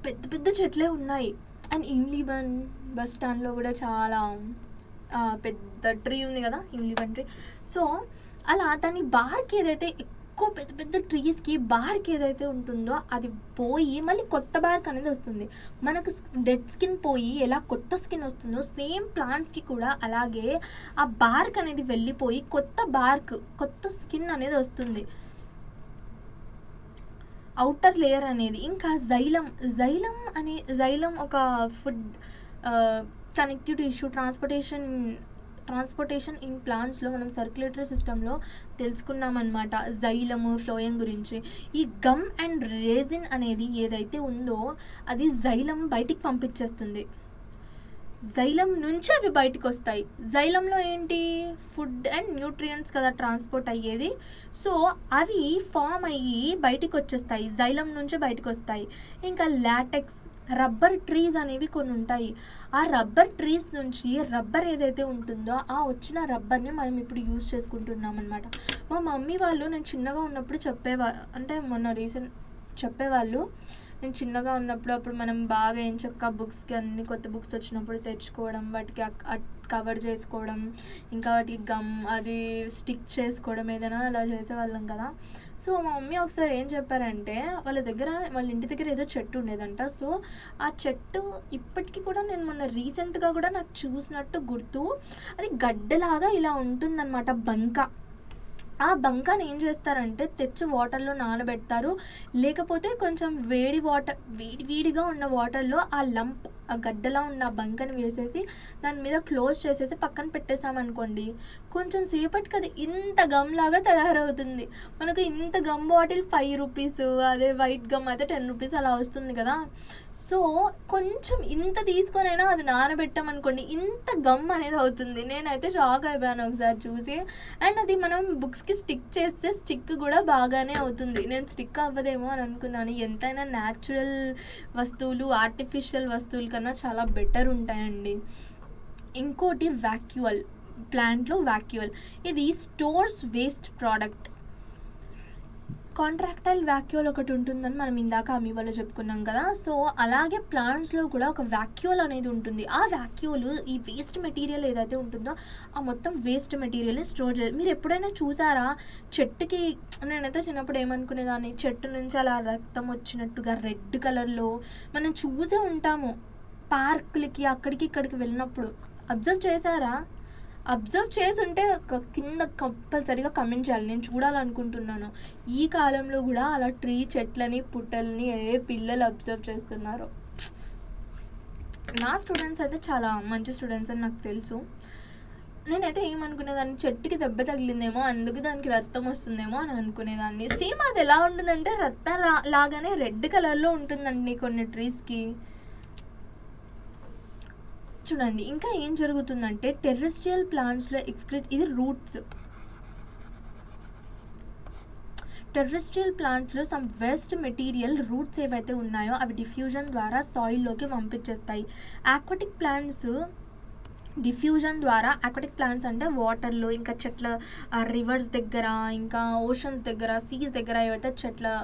పెద్ద పెద్ద చెట్లే ఉన్నాయి. అండ్ ఇమ్లీబన్ బస్ స్టాండ్లో కూడా చాలా పెద్ద ట్రీ ఉంది కదా, ఇమ్లీబన్ ట్రీ. సో అలా దాని బార్క్ ఏదైతే ఎక్కువ పెద్ద పెద్ద ట్రీస్కి బార్క్ ఏదైతే ఉంటుందో అది పోయి మళ్ళీ కొత్త బార్క్ అనేది వస్తుంది. మనకు డెడ్ స్కిన్ పోయి ఎలా కొత్త స్కిన్ వస్తుందో సేమ్ ప్లాంట్స్కి కూడా అలాగే ఆ బార్క్ అనేది వెళ్ళిపోయి కొత్త స్కిన్ అనేది వస్తుంది, అవుటర్ లేయర్ అనేది. ఇంకా జైలం ఒక food connective tissue, transportation in ప్లాంట్స్లో మనం సర్క్యులేటరీ సిస్టంలో తెలుసుకున్నామన్నమాట జైలము, ఫ్లోయం గురించి. ఈ గమ్ అండ్ రేజిన్ అనేది ఏదైతే ఉందో అది జైలం బయటికి పంపించేస్తుంది. జైలం నుంచి అవి బయటకు వస్తాయి. జైలంలో ఏంటి, ఫుడ్ అండ్ న్యూట్రియంట్స్ కదా ట్రాన్స్పోర్ట్ అయ్యేది. సో అవి ఫామ్ అయ్యి బయటికి వచ్చేస్తాయి, జైలం నుంచి బయటకు వస్తాయి. ఇంకా లాటెక్స్, రబ్బర్ ట్రీస్ అనేవి కొన్ని ఉంటాయి. ఆ రబ్బర్ ట్రీస్ నుంచి రబ్బర్ ఏదైతే ఉంటుందో ఆ వచ్చిన రబ్బర్ని మనం ఇప్పుడు యూజ్ చేసుకుంటున్నాం అనమాట. మా మమ్మీ వాళ్ళు నేను చిన్నగా ఉన్నప్పుడు చెప్పేవాళ్ళు నేను చిన్నగా ఉన్నప్పుడు అప్పుడు మనం బాగా ఏం చక్క బుక్స్కి అన్ని కొత్త బుక్స్ వచ్చినప్పుడు తెచ్చుకోవడం, వాటికి కవర్ చేసుకోవడం, ఇంకా వాటికి గమ్ అది స్టిక్ చేసుకోవడం ఏదైనా అలా చేసేవాళ్ళం కదా. సో మా మమ్మీ ఒకసారి ఏం చెప్పారంటే వాళ్ళ ఇంటి దగ్గర ఏదో చెట్టు ఉండేదంట. సో ఆ చెట్టు ఇప్పటికీ కూడా నేను మొన్న రీసెంట్గా కూడా నాకు చూసినట్టు గుర్తు, అది గడ్డలాగా ఇలా ఉంటుందన్నమాట, బంక. ఆ బంకాని ఏం చేస్తారంటే తెచ్చి వాటర్లో నానబెడతారు, లేకపోతే కొంచెం వేడిగా ఉన్న వాటర్లో ఆ గడ్డలా ఉన్న బంకని వేసేసి దాని మీద క్లోజ్ చేసేసి పక్కన పెట్టేసామనుకోండి, కొంచెం సేపటికి అది ఇంత గమ్ లాగా తయారవుతుంది. మనకు ఇంత గమ్ బాటిల్ 5 రూపీస్, అదే వైట్ గమ్ అయితే 10 రూపీస్ అలా వస్తుంది కదా. సో కొంచెం ఇంత తీసుకొనైనా అది నానబెట్టామనుకోండి ఇంత గమ్ అనేది అవుతుంది. నేనైతే షాక్ అయిపోయాను ఒకసారి చూసి. అండ్ అది మనం బుక్స్కి స్టిక్ చేస్తే స్టిక్ కూడా బాగానే అవుతుంది. నేను స్టిక్ అవ్వదేమో అని అనుకున్నాను. ఎంతైనా న్యాచురల్ వస్తువులు ఆర్టిఫిషియల్ వస్తువుల కన్నా చాలా బెటర్ ఉంటాయండి. ఇంకోటి వాక్యూల్, ప్లాంట్లో వాక్యూల్, ఇది stores waste product. Contractile vacuole ఒకటి ఉంటుందని మనం ఇందాక అమీబాలో చెప్పుకున్నాం కదా. సో అలాగే ప్లాంట్స్లో కూడా ఒక వాక్యూల్ అనేది ఉంటుంది. ఆ వాక్యూల్ ఈ వేస్ట్ మెటీరియల్ ఏదైతే ఉంటుందో ఆ మొత్తం వేస్ట్ మెటీరియల్ని స్టోర్ మీరు ఎప్పుడైనా చూసారా చెట్టుకి? నేనైతే చిన్నప్పుడు ఏమనుకునేదాన్ని, చెట్టు నుంచి అలా రక్తం వచ్చినట్టుగా రెడ్ కలర్లో మనం చూసే ఉంటాము పార్కులకి అక్కడికి ఇక్కడికి వెళ్ళినప్పుడు. అబ్జర్వ్ చేశారా? అబ్జర్వ్ చేసి ఉంటే కింద కంపల్సరీగా కమెంట్ చేయాలి, నేను చూడాలనుకుంటున్నాను. ఈ కాలంలో కూడా అలా చెట్లని పుట్టల్ని పిల్లలు అబ్జర్వ్ చేస్తున్నారు. నా స్టూడెంట్స్ అయితే చాలా మంచి స్టూడెంట్స్ అని నాకు తెలుసు. నేనైతే ఏమనుకునేదాన్ని, చెట్టుకి దెబ్బ తగిలిందేమో అందుకు దానికి రక్తం వస్తుందేమో అని అనుకునేదాన్ని. సేమ్ అది ఎలా ఉంటుందంటే రక్తం లాగానే రెడ్ కలర్లో ఉంటుందండి కొన్ని ట్రీస్కి. చూడండి ఇంకా ఏం జరుగుతుందంటే టెర్రెస్ట్రియల్ ప్లాంట్స్లో ఇది రూట్స్. టెర్రెస్ట్రియల్ ప్లాంట్లో సమ్ వేస్ట్ మెటీరియల్ రూట్స్ ఏవైతే ఉన్నాయో అవి డిఫ్యూజన్ ద్వారా సాయిల్లోకి పంపించేస్తాయి. ఆక్వాటిక్ ప్లాంట్స్ డిఫ్యూజన్ ద్వారా, ఆక్వాటిక్ ప్లాంట్స్ అంటే వాటర్లో, ఇంకా చెట్ల రివర్స్ దగ్గర, ఇంకా ఓషన్స్ దగ్గర, సీస్ దగ్గర ఏవైతే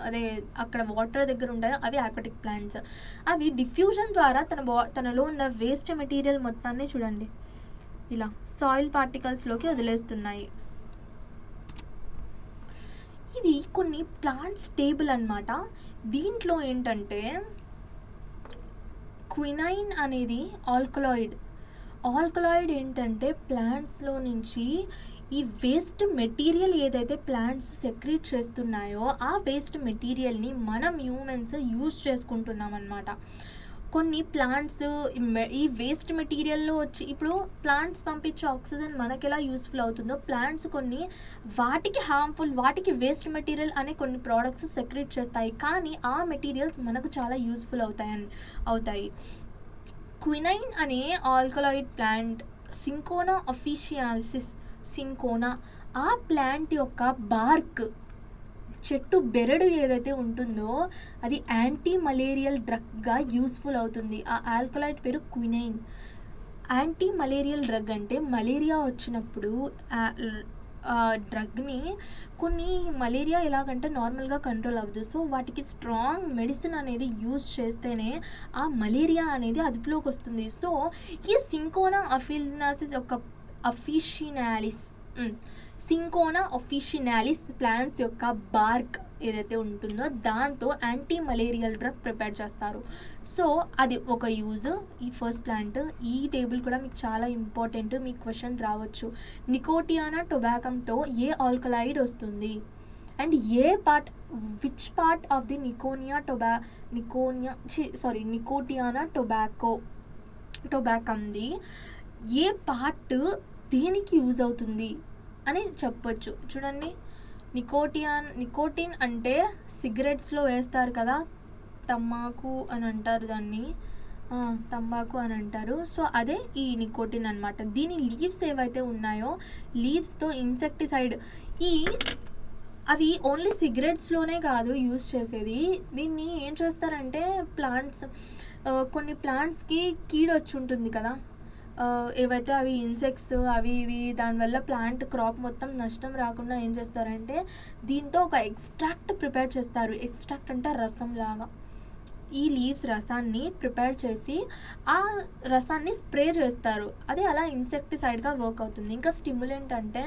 అదే అక్కడ వాటర్ దగ్గర ఉంటాయో అవి ఆక్వాటిక్ ప్లాంట్స్. అవి డిఫ్యూజన్ ద్వారా తనలో ఉన్న వేస్ట్ మెటీరియల్ మొత్తాన్ని చూడండి ఇలా సాయిల్ పార్టికల్స్లోకి వదిలేస్తున్నాయి. ఇది కొన్ని ప్లాంట్స్ టేబుల్ అన్నమాట. దీంట్లో ఏంటంటే క్వినైన్ అనేది ఆల్కలాయిడ్ ఏంటంటే ప్లాంట్స్లో నుంచి ఈ వేస్ట్ మెటీరియల్ ఏదైతే ప్లాంట్స్ సెక్రీట్ చేస్తున్నాయో ఆ వేస్ట్ మెటీరియల్ని మనం హ్యూమన్స్ యూజ్ చేసుకుంటున్నాం అన్నమాట. కొన్ని ప్లాంట్స్ ఈ వేస్ట్ మెటీరియల్లో వచ్చి ఇప్పుడు ప్లాంట్స్ పంపించే ఆక్సిజన్ మనకి ఎలా యూస్ఫుల్ అవుతుందో ప్లాంట్స్ కొన్ని వాటికి హార్మ్ఫుల్, వాటికి వేస్ట్ మెటీరియల్ అనే కొన్ని ప్రోడక్ట్స్ సెక్రీట్ చేస్తాయి, కానీ ఆ మెటీరియల్స్ మనకు చాలా యూస్ఫుల్ అవుతాయి. క్వినైన్ అనే ఆల్కలాయిడ్ ప్లాంట్ సింకోనా అఫిషియాలిస్ సింకోనా, ఆ ప్లాంట్ యొక్క బార్క్, చెట్టు బెరడు ఏదైతే ఉంటుందో అది యాంటీ మలేరియల్ డ్రగ్గా యూస్ఫుల్ అవుతుంది. ఆ ఆల్కలాయిడ్ పేరు క్వినైన్. యాంటీ మలేరియల్ డ్రగ్ అంటే మలేరియా వచ్చినప్పుడు డ్రగ్ని కొన్ని మలేరియా ఎలాగంటే నార్మల్గా కంట్రోల్ అవ్వదు, సో వాటికి స్ట్రాంగ్ మెడిసిన్ అనేది యూజ్ చేస్తేనే ఆ మలేరియా అనేది అదుపులోకి వస్తుంది. సో ఈ సింకోనా అఫిషియాలిస్ ఒక సింకోనా అఫిషియాలిస్ ప్లాంట్స్ యొక్క బార్క్ ఏదైతే ఉంటుందో దాంతో యాంటీ మలేరియల్ డ్రగ్ ప్రిపేర్ చేస్తారు. సో అది ఒక యూజ్. ఈ ఫస్ట్ ప్లాంట్, ఈ టేబుల్ కూడా మీకు చాలా ఇంపార్టెంట్, మీకు క్వశ్చన్ రావచ్చు. నికోటియానా టొబాకంతో ఏ ఆల్కలాయిడ్ వస్తుంది and which part of the Nicotiana టొబాకంది ఏ పార్ట్ దేనికి యూజ్ అవుతుంది అని చెప్పొచ్చు. చూడండి, నికోటిన్ అంటే సిగరెట్స్లో వేస్తారు కదా, తంబాకు అని అంటారు దాన్ని, తంబాకు అని అంటారు. సో అదే ఈ నికోటిన్ అనమాట. దీని లీవ్స్ ఏవైతే ఉన్నాయో లీవ్స్తో ఇన్సెక్టిసైడ్, అవి ఓన్లీ సిగరెట్స్లోనే కాదు యూజ్ చేసేది. దీన్ని ఏం చేస్తారంటే కొన్ని ప్లాంట్స్కి కీడొచ్చి ఉంటుంది కదా, ఏవైతే అవి ఇన్సెక్ట్స్ అవి ఇవి, దానివల్ల ప్లాంట్ క్రాప్ మొత్తం నష్టం రాకుండా ఏం చేస్తారంటే దీంతో ఒక ఎక్స్ట్రాక్ట్ ప్రిపేర్ చేస్తారు. ఎక్స్ట్రాక్ట్ అంటే రసం లాగా. ఈ లీవ్స్ రసాన్ని ప్రిపేర్ చేసి ఆ రసాన్ని స్ప్రే చేస్తారు, అదే అలా ఇన్సెక్టిసైడ్గా వర్క్ అవుతుంది. ఇంకా స్టిమ్యులెంట్ అంటే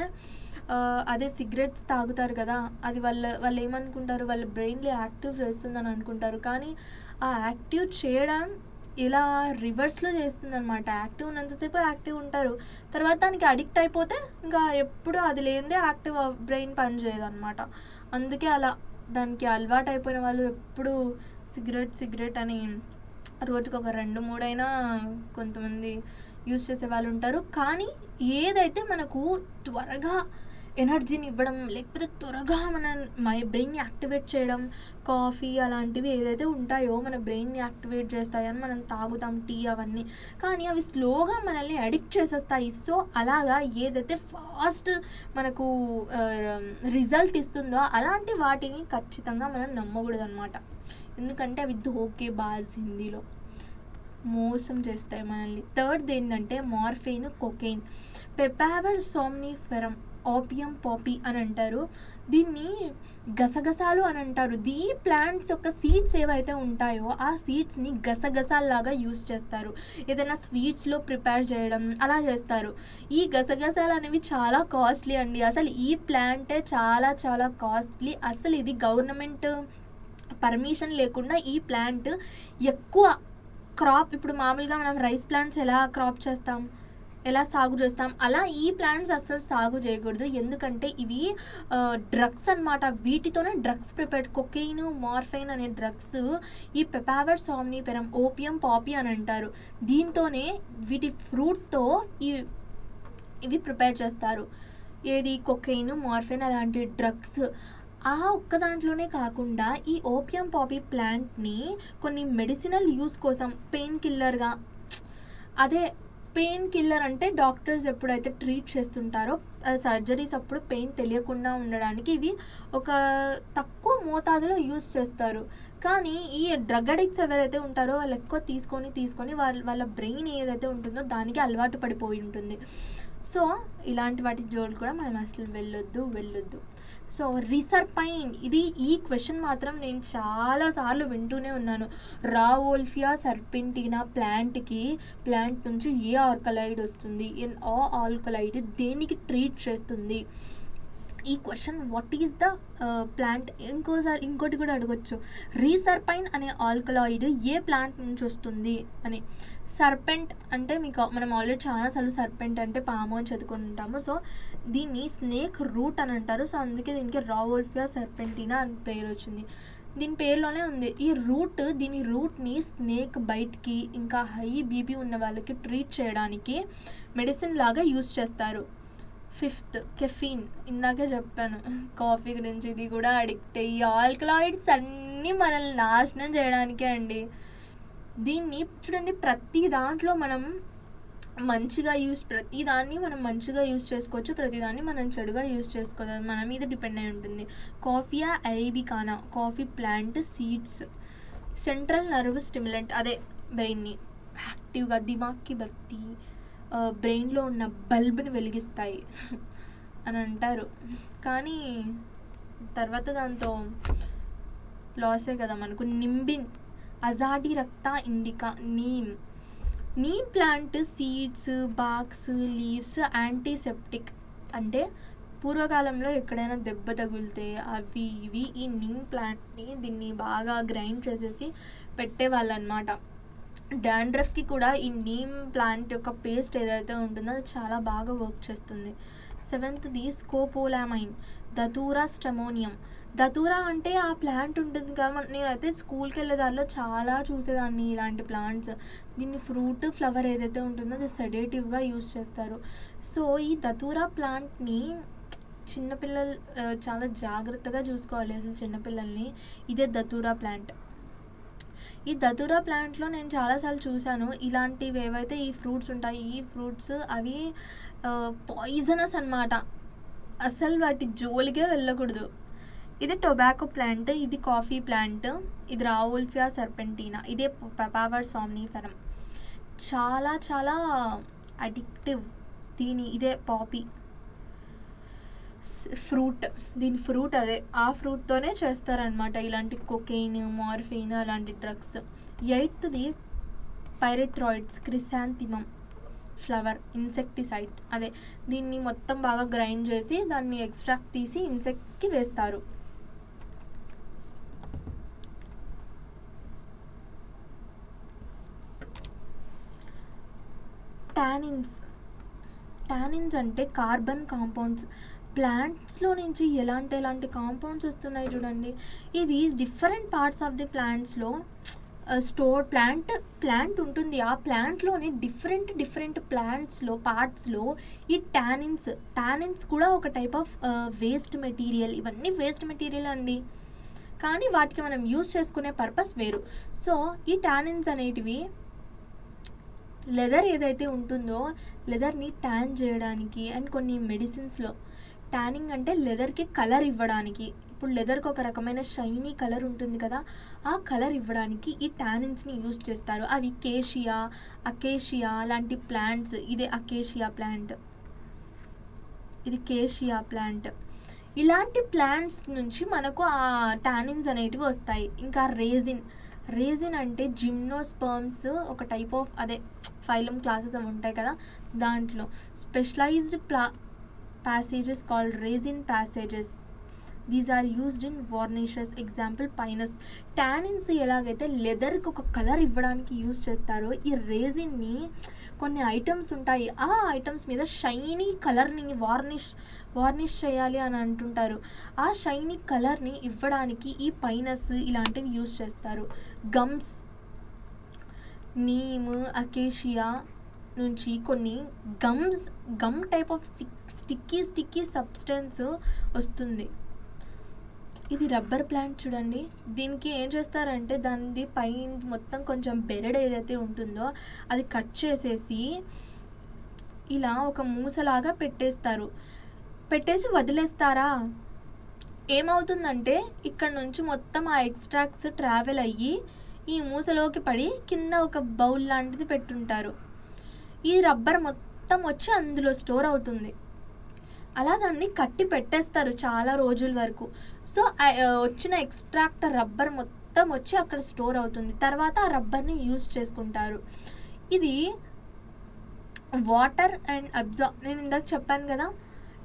అదే సిగరెట్స్ తాగుతారు కదా, అది వాళ్ళు ఏమనుకుంటారు, వాళ్ళ బ్రెయిన్లో యాక్టివ్ చేస్తుందని అనుకుంటారు, కానీ ఆ యాక్టివ్ చేయడం ఇలా రివర్స్లో చేస్తుంది అనమాట. యాక్టివ్ ఉన్నంతసేపు యాక్టివ్ ఉంటారు, తర్వాత దానికి అడిక్ట్ అయిపోతే ఇంకా ఎప్పుడు అది లేనిదే యాక్టివ్ బ్రెయిన్ పనిచేయదు అనమాట. అందుకే అలా దానికి అలవాటు అయిపోయిన వాళ్ళు ఎప్పుడు సిగరెట్ అని రోజుకు ఒక 2-3 అయినా కొంతమంది యూజ్ చేసే వాళ్ళు ఉంటారు. కానీ ఏదైతే మనకు త్వరగా ఎనర్జీని ఇవ్వడం, లేకపోతే త్వరగా మన బ్రెయిన్ని యాక్టివేట్ చేయడం, కాఫీ అలాంటివి ఏదైతే ఉంటాయో మన బ్రెయిన్ని యాక్టివేట్ చేస్తాయని మనం తాగుతాం, టీ అవన్నీ, కానీ అవి స్లోగా మనల్ని అడిక్ట్ చేసేస్తాయి. సో అలాగా ఏదైతే ఫాస్ట్ మనకు రిజల్ట్ ఇస్తుందో అలాంటి వాటిని ఖచ్చితంగా మనం నమ్మకూడదు అనమాట. ఎందుకంటే అవి ధోకేబాజ్, హిందీలో మోసం చేస్తాయి మనల్ని. థర్డ్ ఏంటంటే morphine, cocaine. Papaver somniferum, opium poppy అని అంటారు. దీన్ని గసగసాలు అని అంటారు. ఈ ప్లాంట్స్ యొక్క సీడ్స్ ఏవైతే ఉంటాయో ఆ సీడ్స్ని గసగసాల్లాగా యూజ్ చేస్తారు, ఏదైనా స్వీట్స్లో ప్రిపేర్ చేయడం అలా చేస్తారు. ఈ గసగసాలు అనేవి చాలా కాస్ట్లీ అండి. అసలు ఈ ప్లాంటే చాలా చాలా కాస్ట్లీ. అసలు ఇది గవర్నమెంట్ పర్మిషన్ లేకుండా ఈ ప్లాంట్ ఎక్కువ క్రాప్, ఇప్పుడు మామూలుగా మనం రైస్ ప్లాంట్స్ ఎలా సాగు చేస్తాం అలా ఈ ప్లాంట్స్ అస్సలు సాగు చేయకూడదు. ఎందుకంటే ఇవి డ్రగ్స్ అన్నమాట. వీటితోనే డ్రగ్స్ ప్రిపేర్, కొకైన్, మార్ఫైన్ అనే డ్రగ్స్ ఈ పెపావర్ సోమ్నిఫెరమ్, ఓపియం పాపీ అని అంటారు. దీంతోనే వీటి ఫ్రూట్తో ఇవి ప్రిపేర్ చేస్తారు. ఏది కొకైన్, మార్ఫైన్ అలాంటి డ్రగ్స్. ఆ ఒక్క దాంట్లోనే కాకుండా ఈ ఓపియం పాపీ ప్లాంట్ని కొన్ని మెడిసినల్ యూస్ కోసం పెయిన్ కిల్లర్గా, అదే పెయిన్ కిల్లర్ అంటే డాక్టర్స్ ఎప్పుడైతే ట్రీట్ చేస్తుంటారో సర్జరీస్ అప్పుడు పెయిన్ తెలియకుండా ఉండడానికి ఇవి ఒక తక్కువ మోతాదులో యూస్ చేస్తారు. కానీ ఈ డ్రగ్ అడిక్ట్స్ ఎవరైతే ఉంటారో వాళ్ళు ఎక్కువ తీసుకొని వాళ్ళ బ్రెయిన్ ఏదైతే ఉంటుందో దానికి అలవాటు పడిపోయి ఉంటుంది. సో ఇలాంటి వాటి జోలు కూడా మనం అసలు వెళ్ళొద్దు. సో రిసర్పైన్, ఈ క్వశ్చన్ మాత్రం నేను చాలాసార్లు వింటూనే ఉన్నాను. రావోల్ఫియా సర్పెంటినా ప్లాంట్ నుంచి ఏ ఆల్కలైడ్ వస్తుంది, ఆ ఆల్కలైడ్ దేనికి ట్రీట్ చేస్తుంది. ఈ question what is the plant ఇంకోటి కూడా అడగొచ్చు. రీసర్పైన్ అనే ఆల్కలాయిడ్ ఏ ప్లాంట్ నుంచి వస్తుంది అని. సర్పెంట్ అంటే మీకు మనం ఆల్రెడీ చాలాసార్లు సర్పెంట్ అంటే పాము అని చదువుకుని ఉంటాము. సో దీన్ని స్నేక్ రూట్ అని అంటారు. సో అందుకే దీనికి రావోల్ఫియా సర్పెంటినా అని పేరు వచ్చింది. దీని పేరులోనే ఉంది. దీని రూట్ని స్నేక్ బైట్కి ఇంకా హై బీపీ ఉన్న వాళ్ళకి ట్రీట్ చేయడానికి మెడిసిన్ లాగా యూస్ చేస్తారు. 5th caffeine. ఇందాకే చెప్పాను కాఫీ గురించి. ఇది కూడా అడిక్ట్ అయ్యి ఆల్కలాయిడ్స్ అన్నీ మనల్ని నాశనం చేయడానికే అండి. దీన్ని చూడండి, ప్రతి దాంట్లో మనం ప్రతిదాన్ని మనం మంచిగా యూస్ చేసుకోవచ్చు, ప్రతిదాన్ని మనం చెడుగా యూస్ చేసుకోవచ్చు. మన మీద డిపెండ్ అయి ఉంటుంది. కాఫియా అరేబికానా, coffee plant seeds central nerve stimulant, అదే బ్రెయిన్ని యాక్టివ్గా దిమాగ్కి బత్తి, బ్రెయిన్లో ఉన్న బల్బ్ని వెలిగిస్తాయి అని అంటారు. కానీ తర్వాత దాంతో లాసే కదా మనకు. నింబిన్, అజాడి రక్త indica, neem plant seeds, box, leaves antiseptic. అంటే పూర్వకాలంలో ఎక్కడైనా దెబ్బ తగిలితే అవి ఇవి ఈ నీమ్ ప్లాంట్ని దీన్ని బాగా గ్రైండ్ చేసేసి పెట్టేవాళ్ళు అనమాట. డాండ్రఫ్కి కూడా ఈ నీమ్ ప్లాంట్ యొక్క పేస్ట్ ఏదైతే ఉంటుందో అది చాలా బాగా వర్క్ చేస్తుంది. 7th scopolamine, దతూరా స్టెమోనియం. దతూరా అంటే ఆ ప్లాంట్ ఉంటుంది కదా, నేనైతే స్కూల్కి వెళ్ళేదారిలో చాలా చూసేదాన్ని ఇలాంటి ప్లాంట్స్. దీన్ని ఫ్రూట్ ఫ్లవర్ ఏదైతే ఉంటుందో అది సెడేటివ్గా యూజ్ చేస్తారు. సో ఈ దతూరా ప్లాంట్ని చిన్నపిల్లలు చాలా జాగ్రత్తగా చూసుకోవాలి అసలు చిన్నపిల్లల్ని. ఇదే దతూరా ప్లాంట్. ఈ దతూరా ప్లాంట్లో నేను చాలాసార్లు చూశాను ఇలాంటివి ఏవైతే ఈ ఫ్రూట్స్ ఉంటాయి, ఈ ఫ్రూట్స్ అవి పాయిజనస్ అన్నమాట. అసలు వాటి జోలికే వెళ్ళకూడదు. ఇది టొబాకో ప్లాంట్, ఇది కాఫీ ప్లాంట్, ఇది రావోల్ఫియా సర్పెంటీనా, ఇదే పపావర్ సామ్నిఫెరం. చాలా చాలా అడిక్టివ్. ఇదే పాపీ ఫ్రూట్. దీని ఫ్రూట్ అదే, ఆ ఫ్రూట్తోనే చేస్తారనమాట ఇలాంటి కొకెయిన్, మార్ఫిన్ అలాంటి drugs. 8th pyrethroids, క్రిసాంతిమం flower, insecticide. అదే దీన్ని మొత్తం బాగా గ్రైండ్ చేసి దాన్ని ఎక్స్ట్రాక్ట్ తీసి ఇన్సెక్ట్స్కి వేస్తారు. టానిన్స్ అంటే కార్బన్ కాంపౌండ్స్. ప్లాంట్స్లో నుంచి ఎలాంటి కాంపౌండ్స్ వస్తున్నాయి చూడండి. ఇవి డిఫరెంట్ పార్ట్స్ ఆఫ్ ది ప్లాంట్స్లో స్టోర్ ప్లాంట్ ఉంటుంది. ఆ ప్లాంట్లోని డిఫరెంట్ పార్ట్స్లో ఈ టానిన్స్ కూడా ఒక టైప్ ఆఫ్ వేస్ట్ మెటీరియల్. ఇవన్నీ వేస్ట్ మెటీరియల్ అండి, కానీ వాటికి మనం యూజ్ చేసుకునే పర్పస్ వేరు. సో ఈ టానిన్స్ అనేటివి లెదర్ ఏదైతే ఉంటుందో లెదర్ని ట్యాన్ చేయడానికి అండ్ కొన్ని మెడిసిన్స్లో ట్యానింగ్ అంటే లెదర్కి కలర్ ఇవ్వడానికి. ఇప్పుడు లెదర్కి ఒక రకమైన షైనీ కలర్ ఉంటుంది కదా, ఆ కలర్ ఇవ్వడానికి ఈ టానిన్స్ని యూజ్ చేస్తారు. అవి అకేషియా లాంటి ప్లాంట్స్. ఇదే అకేషియా ప్లాంట్, ఇది కేషియా ప్లాంట్. ఇలాంటి ప్లాంట్స్ నుంచి మనకు ఆ టానిన్స్ అనేటివి వస్తాయి. ఇంకా రేజిన్ అంటే జిమ్నోస్పర్మ్స్, ఒక టైప్ ఆఫ్ అదే ఫైలం క్లాసెస్ అవి ఉంటాయి కదా, దాంట్లో specialised passages called resin passages. These are used in varnishes. Example pinus. Tannins ఎలాగైతే లెదర్కి ఒక కలర్ ఇవ్వడానికి యూజ్ చేస్తారో, ఈ రేజిన్ని కొన్ని ఐటమ్స్ ఉంటాయి, ఆ ఐటమ్స్ మీద షైనీ కలర్ని వార్నిష్ చేయాలి అని అంటుంటారు. ఆ షైనీ కలర్ని ఇవ్వడానికి ఈ పైనస్ ఇలాంటివి యూజ్ చేస్తారు. గమ్స్, నీమ్, అకేషియా నుంచి కొన్ని gum type of sticky substance వస్తుంది. ఇది రబ్బర్ ప్లాంట్ చూడండి. దీనికి ఏం చేస్తారంటే దాని పైన మొత్తం కొంచెం బెరడ్ ఏదైతే ఉంటుందో అది కట్ చేసేసి ఇలా ఒక మూసలాగా పెట్టేసి వదిలేస్తారా. ఏమవుతుందంటే ఇక్కడ నుంచి మొత్తం ఆ ఎక్స్ట్రాక్ట్స్ ట్రావెల్ అయ్యి ఈ మూసలోకి పడి కింద ఒక బౌల్ లాంటిది పెట్టుంటారు. ఈ రబ్బర్ మొత్తం వచ్చి అందులో స్టోర్ అవుతుంది. అలా దాన్ని కట్టి పెట్టేస్తారు చాలా రోజుల వరకు. సో వచ్చిన ఎక్స్ట్రాక్ట్ రబ్బర్ మొత్తం వచ్చి అక్కడ స్టోర్ అవుతుంది. తర్వాత ఆ రబ్బర్ని యూజ్ చేసుకుంటారు. ఇది వాటర్ అండ్ నేను ఇందాక చెప్పాను కదా,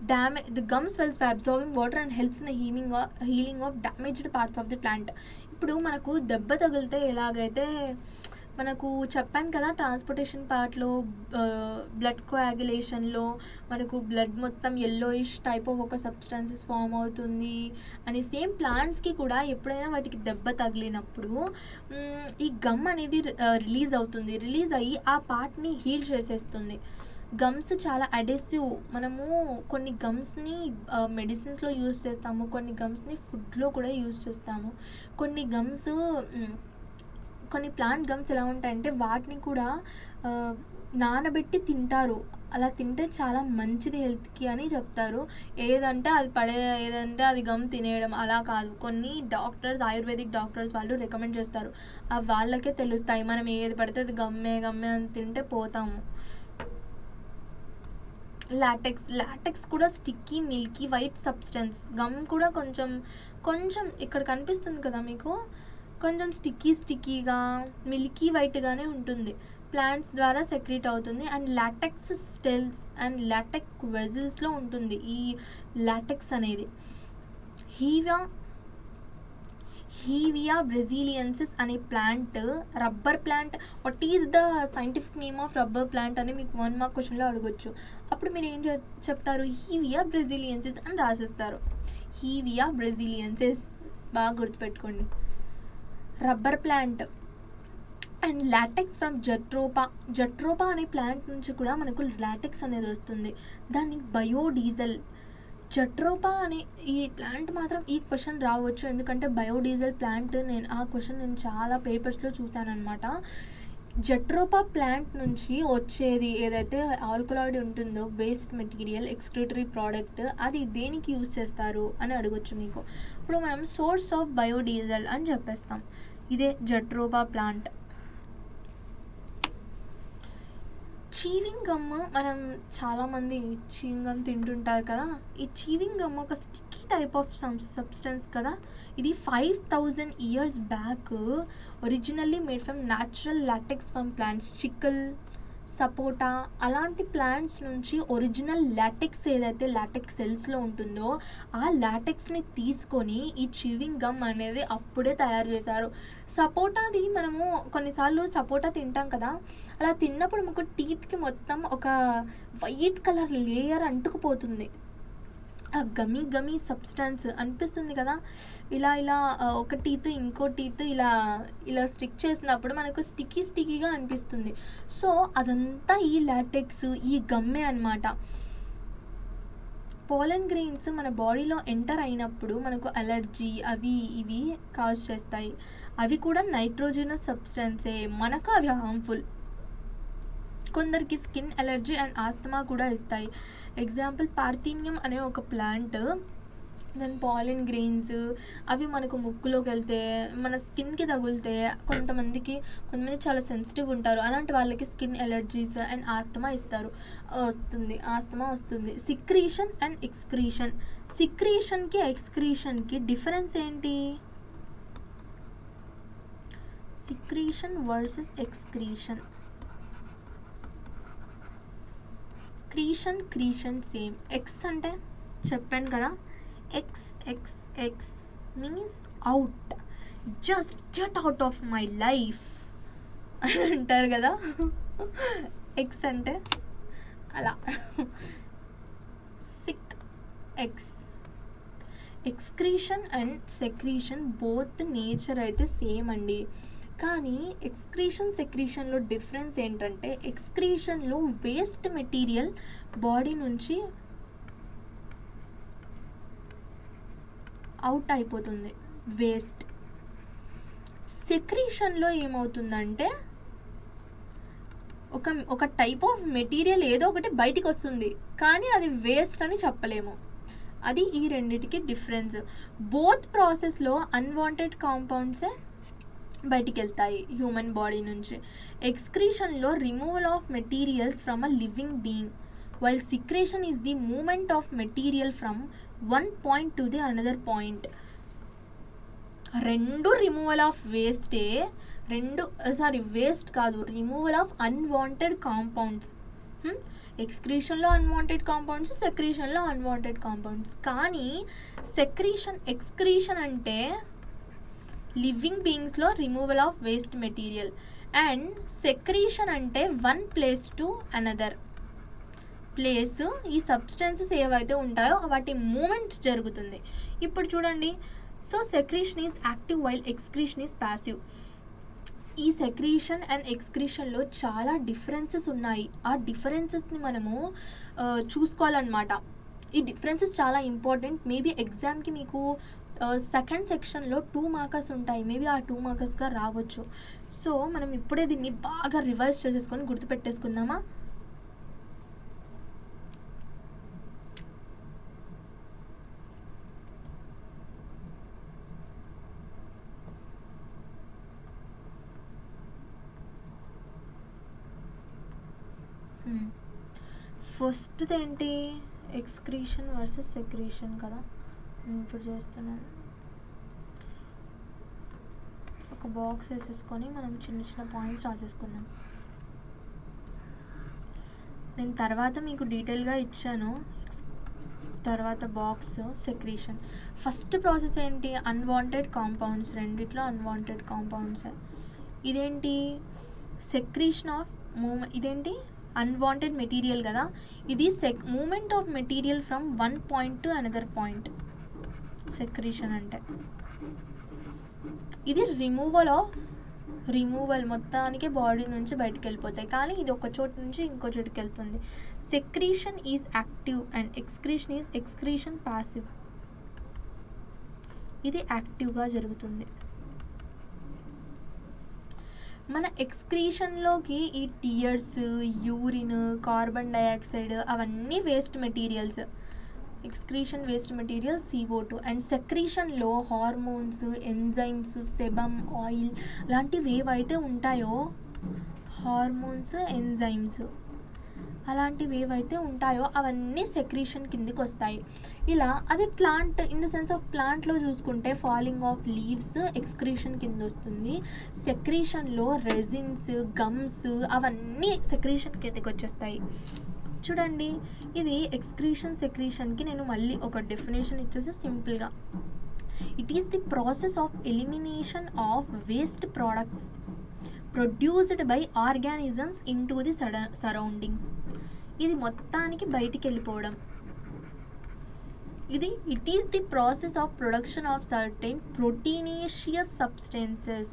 The gum swells by absorbing water and helps in the healing of damaged parts of the plant. ఇప్పుడు మనకు దెబ్బ తగిలితే ఎలాగైతే మనకు చెప్పాను కదా, ట్రాన్స్పోర్టేషన్ పార్ట్లో బ్లడ్ కోయాగులేషన్లో మనకు బ్లడ్ మొత్తం yellowish టైప్ ఆఫ్ ఒక సబ్స్టెన్సెస్ ఫామ్ అవుతుంది అని, సేమ్ ప్లాంట్స్కి కూడా ఎప్పుడైనా వాటికి దెబ్బ తగిలినప్పుడు ఈ గమ్ అనేది రిలీజ్ అవుతుంది. రిలీజ్ అయ్యి ఆ పార్ట్ని హీల్ చేసేస్తుంది. గమ్స్ చాలా అడెసివ్. మనము కొన్ని గమ్స్ని మెడిసిన్స్లో యూజ్ చేస్తాము, కొన్ని గమ్స్ని ఫుడ్లో కూడా యూజ్ చేస్తాము. కొన్ని ప్లాంట్ గమ్స్ ఎలా ఉంటాయంటే వాటిని కూడా నానబెట్టి తింటారు. అలా తింటే చాలా మంచిది హెల్త్కి అని చెప్తారు. ఏదంటే అది గమ్ తినేయడం అలా కాదు. కొన్ని డాక్టర్స్, ఆయుర్వేదిక్ డాక్టర్స్ వాళ్ళు రికమెండ్ చేస్తారు. వాళ్ళకే తెలుస్తాయి. మనం ఏది పడితే అది గమ్మే అని తింటే పోతాము. లాటెక్స్ కూడా sticky milky white substance. Gum కూడా కొంచెం ఇక్కడ కనిపిస్తుంది కదా మీకు, కొంచెం స్టిక్కీగా మిల్కీ వైట్గానే ఉంటుంది. ప్లాంట్స్ ద్వారా సెక్రీట్ అవుతుంది. అండ్ లాటెక్స్ స్టెల్స్ అండ్ లాటెక్ వెజిల్స్లో ఉంటుంది ఈ లాటెక్స్ అనేది. హీవియా బ్రెజిలియన్సిస్ అనే plant, rubber plant. What is the scientific name of rubber plant అని మీకు 1 మార్క్ క్వశ్చన్లో అడగొచ్చు. అప్పుడు మీరు ఏం చెప్తారు? హీవియా బ్రెజిలియన్సిస్ అని రాసిస్తారు. హీవియా బ్రెజిలియన్సిస్ బాగా గుర్తుపెట్టుకోండి. Rubber plant. And LaTeX from jatropha అనే ప్లాంట్ నుంచి కూడా మనకు లాటెక్స్ అనేది వస్తుంది. దాన్ని బయోడీజల్. జట్రోపా అనే ఈ ప్లాంట్ మాత్రం ఈ క్వశ్చన్ రావచ్చు, ఎందుకంటే బయోడీజల్ ప్లాంట్ ఆ క్వశ్చన్ నేను చాలా పేపర్స్లో చూశాను అనమాట. జట్రోపా ప్లాంట్ నుంచి వచ్చేది ఏదైతే ఆల్కలాయిడ్ ఉంటుందో, వేస్ట్ మెటీరియల్, ఎక్స్క్రీటరీ ప్రోడక్ట్, అది దేనికి యూజ్ చేస్తారు అని అడగొచ్చు మీకు. ఇప్పుడు మనం సోర్స్ ఆఫ్ బయోడీజల్ అని చెప్పేస్తాం. ఇదే జట్రోపా ప్లాంట్. చీవింగ్ గమ్, మనం చాలామంది చీవింగ్ గమ్ తింటుంటారు కదా. ఈ చీవింగ్ గమ్ ఒక స్టిక్కీ టైప్ ఆఫ్ సబ్స్టెన్స్ కదా. ఇది 5000 years back originally made from natural latex from plants. Chicle, sapota అలాంటి ప్లాంట్స్ నుంచి ఒరిజినల్ లాటెక్స్ ఏదైతే లాటెక్స్ సెల్స్లో ఉంటుందో ఆ లాటెక్స్ని తీసుకొని ఈ చీవింగ్ గమ్ అనేది అప్పుడే తయారు చేశారు. సపోటాది మనము కొన్నిసార్లు సపోటా తింటాం కదా, అలా తిన్నప్పుడు మనకు టీత్కి మొత్తం ఒక వైట్ కలర్ లేయర్ అంటుకుపోతుంది. ఆ గమీ సబ్స్టెన్స్ అనిపిస్తుంది కదా. ఇలా ఒక టీత్ ఇంకో టీత్ ఇలా స్టిక్ చేసినప్పుడు మనకు స్టిక్కీగా అనిపిస్తుంది. సో అదంతా ఈ లాటెక్స్, ఈ గమ్మే అన్నమాట. పోలన్ గ్రెయిన్స్ మన బాడీలో ఎంటర్ అయినప్పుడు మనకు అలర్జీ అవి ఇవి కాజ్ చేస్తాయి. అవి కూడా నైట్రోజనస్ సబ్స్టెన్సే, మనకు అవి హార్మ్ఫుల్. కొందరికి స్కిన్ అలర్జీ అండ్ ఆస్తమా కూడా ఇస్తాయి. ఎగ్జాంపుల్ పార్థీనియం అనే ఒక ప్లాంట్, దాని పాలిన్ గ్రెయిన్స్ అవి మనకు ముక్కులోకి వెళ్తే మన స్కిన్కి తగిలితే కొంతమంది చాలా సెన్సిటివ్ ఉంటారు. అలాంటి వాళ్ళకి స్కిన్ ఎలర్జీస్ అండ్ ఆస్తమా వస్తుంది. Secretion and excretion. సిక్రీషన్కి ఎక్స్క్రీషన్కి డిఫరెన్స్ ఏంటి? Secretion versus excretion. క్రీషన్ same. X అంటే చెప్పాను కదా, X means out, just get out of my life అని అంటారు కదా. ఎక్స్ అంటే అలా. Excretion and secretion both nature అయితే సేమ్ అండి. కానీ సెక్రీషన్లో డిఫరెన్స్ ఏంటంటే ఎక్స్క్రీషన్లో వేస్ట్ మెటీరియల్ బాడీ నుంచి అవుట్ అయిపోతుంది, వేస్ట్. సెక్రీషన్లో ఏమవుతుందంటే ఒక టైప్ ఆఫ్ మెటీరియల్ ఏదో ఒకటి బయటికి వస్తుంది, కానీ అది వేస్ట్ అని చెప్పలేము. అది ఈ రెండిటికి డిఫరెన్స్. బోత్ ప్రాసెస్లో అన్వాంటెడ్ కాంపౌండ్సే బయటికి వెళ్తాయి హ్యూమన్ బాడీ నుంచి. ఎక్స్క్రీషన్లో removal of materials from a living being, while secretion is the movement of material from one point to the another point. రెండు రిమూవల్ ఆఫ్ వేస్టే, వేస్ట్ కాదు, రిమూవల్ ఆఫ్ అన్వాంటెడ్ కాంపౌండ్స్. ఎక్స్క్రీషన్లో అన్వాంటెడ్ కాంపౌండ్స్, సెక్రీషన్లో అన్వాంటెడ్ కాంపౌండ్స్. కానీ ఎక్స్క్రీషన్ అంటే లివింగ్ బీయింగ్స్లో removal of waste material, and secretion అంటే one place to another place ఈ సబ్స్టెన్సెస్ ఏవైతే ఉంటాయో వాటి మూమెంట్ జరుగుతుంది. ఇప్పుడు చూడండి, so secretion is active while excretion is passive. ఈ సెక్రీషన్ అండ్ ఎక్స్క్రీషన్లో చాలా డిఫరెన్సెస్ ఉన్నాయి. ఆ డిఫరెన్సెస్ని మనము చూసుకోవాలన్నమాట. ఈ డిఫరెన్సెస్ చాలా ఇంపార్టెంట్. మేబీ ఎగ్జామ్కి మీకు సెకండ్ సెక్షన్లో 2 మార్కర్స్ ఉంటాయి, మేబీ ఆ 2 మార్కర్స్గా రావచ్చు. సో మనం ఇప్పుడే దీన్ని బాగా రివైజ్ చేసేసుకొని గుర్తుపెట్టేసుకుందామా? ఫస్ట్ది ఏంటి? ఎక్స్క్రీషన్ వర్సెస్ సెక్రీషన్ కదా. నేను ఇప్పుడు చేస్తున్నాను. ఒక బాక్స్ వేసేసుకొని మనం చిన్న చిన్న పాయింట్స్ రాసేసుకుందాం. నేను తర్వాత మీకు డీటెయిల్గా ఇచ్చాను. తర్వాత బాక్స్ సెక్రీషన్. ఫస్ట్ ప్రాసెస్ ఏంటి? అన్వాంటెడ్ కాంపౌండ్స్, రెండిట్లో అన్వాంటెడ్ కాంపౌండ్స్. ఇదేంటి? సెక్రీషన్ ఆఫ్ ఇదేంటి? అన్వాంటెడ్ మెటీరియల్ కదా. ఇది movement of material from one point to another point. Secretion అంటే ఇది రిమూవల్ మొత్తానికి బాడీ నుంచి బయటకు వెళ్ళిపోతాయి, కానీ ఇది ఒక చోటు నుంచి ఇంకో చోటుకి వెళ్తుంది. Secretion is active and excretion passive. ఇది యాక్టివ్గా జరుగుతుంది. మన ఎక్స్క్రీషన్లోకి ఈ టీయర్స్, యూరిన్, కార్బన్ డైఆక్సైడ్ అవన్నీ waste materials. Excretion waste material CO2. And సెక్రీషన్లో హార్మోన్స్, ఎంజైమ్స్, సెబమ్, ఆయిల్ లాంటివి ఏవైతే ఉంటాయో, హార్మోన్స్, ఎంజైమ్స్ అలాంటివి ఏవైతే ఉంటాయో అవన్నీ సెక్రీషన్ కిందికి వస్తాయి. ఇలా అదే plant, in the sense of ప్లాంట్లో చూసుకుంటే ఫాలింగ్ ఆఫ్ లీవ్స్ ఎక్స్క్రీషన్ కింద వస్తుంది. సెక్రీషన్లో రెజిన్స్, గమ్స్ అవన్నీ సెక్రీషన్ కిందకి వచ్చేస్తాయి. చూడండి, ఇది సెక్రీషన్కి నేను మళ్ళీ ఒక డెఫినేషన్ ఇచ్చేసి సింపుల్గా, it is the process of elimination of waste products produced by organisms into the surroundings. ఇది మొత్తానికి బయటికి వెళ్ళిపోవడం. It is the process of production of certain proteinaceous substances.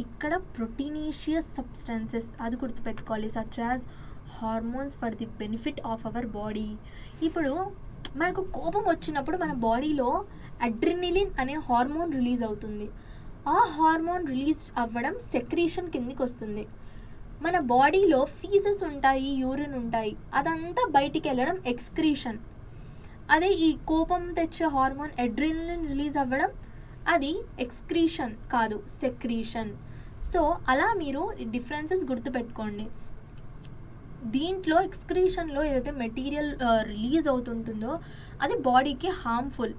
ఇక్కడ ప్రోటీనేషియస్ సబ్స్టెన్సెస్ అది గుర్తుపెట్టుకోవాలి, such as hormones for the benefit of our body. ఇప్పుడు మనకు కోపం వచ్చినప్పుడు మన బాడీలో అడ్రినలిన్ అనే హార్మోన్ రిలీజ్ అవుతుంది. ఆ హార్మోన్ రిలీజ్ అవ్వడం సెక్రీషన్ కిందికి వస్తుంది. మన బాడీలో ఫీసెస్ ఉంటాయి, యూరిన్ ఉంటాయి, అదంతా బయటికి వెళ్ళడం ఎక్స్క్రీషన్. అదే ఈ కోపం తెచ్చే హార్మోన్ అడ్రినలిన్ రిలీజ్ అవ్వడం అది ఎక్స్క్రీషన్ కాదు, సెక్రీషన్. సో అలా మీరు డిఫరెన్సెస్ గుర్తుపెట్టుకోండి. దీంట్లో ఎక్స్క్రీషన్లో ఏదైతే మెటీరియల్ రిలీజ్ అవుతుంటుందో అది బాడీకి హార్మ్ఫుల్,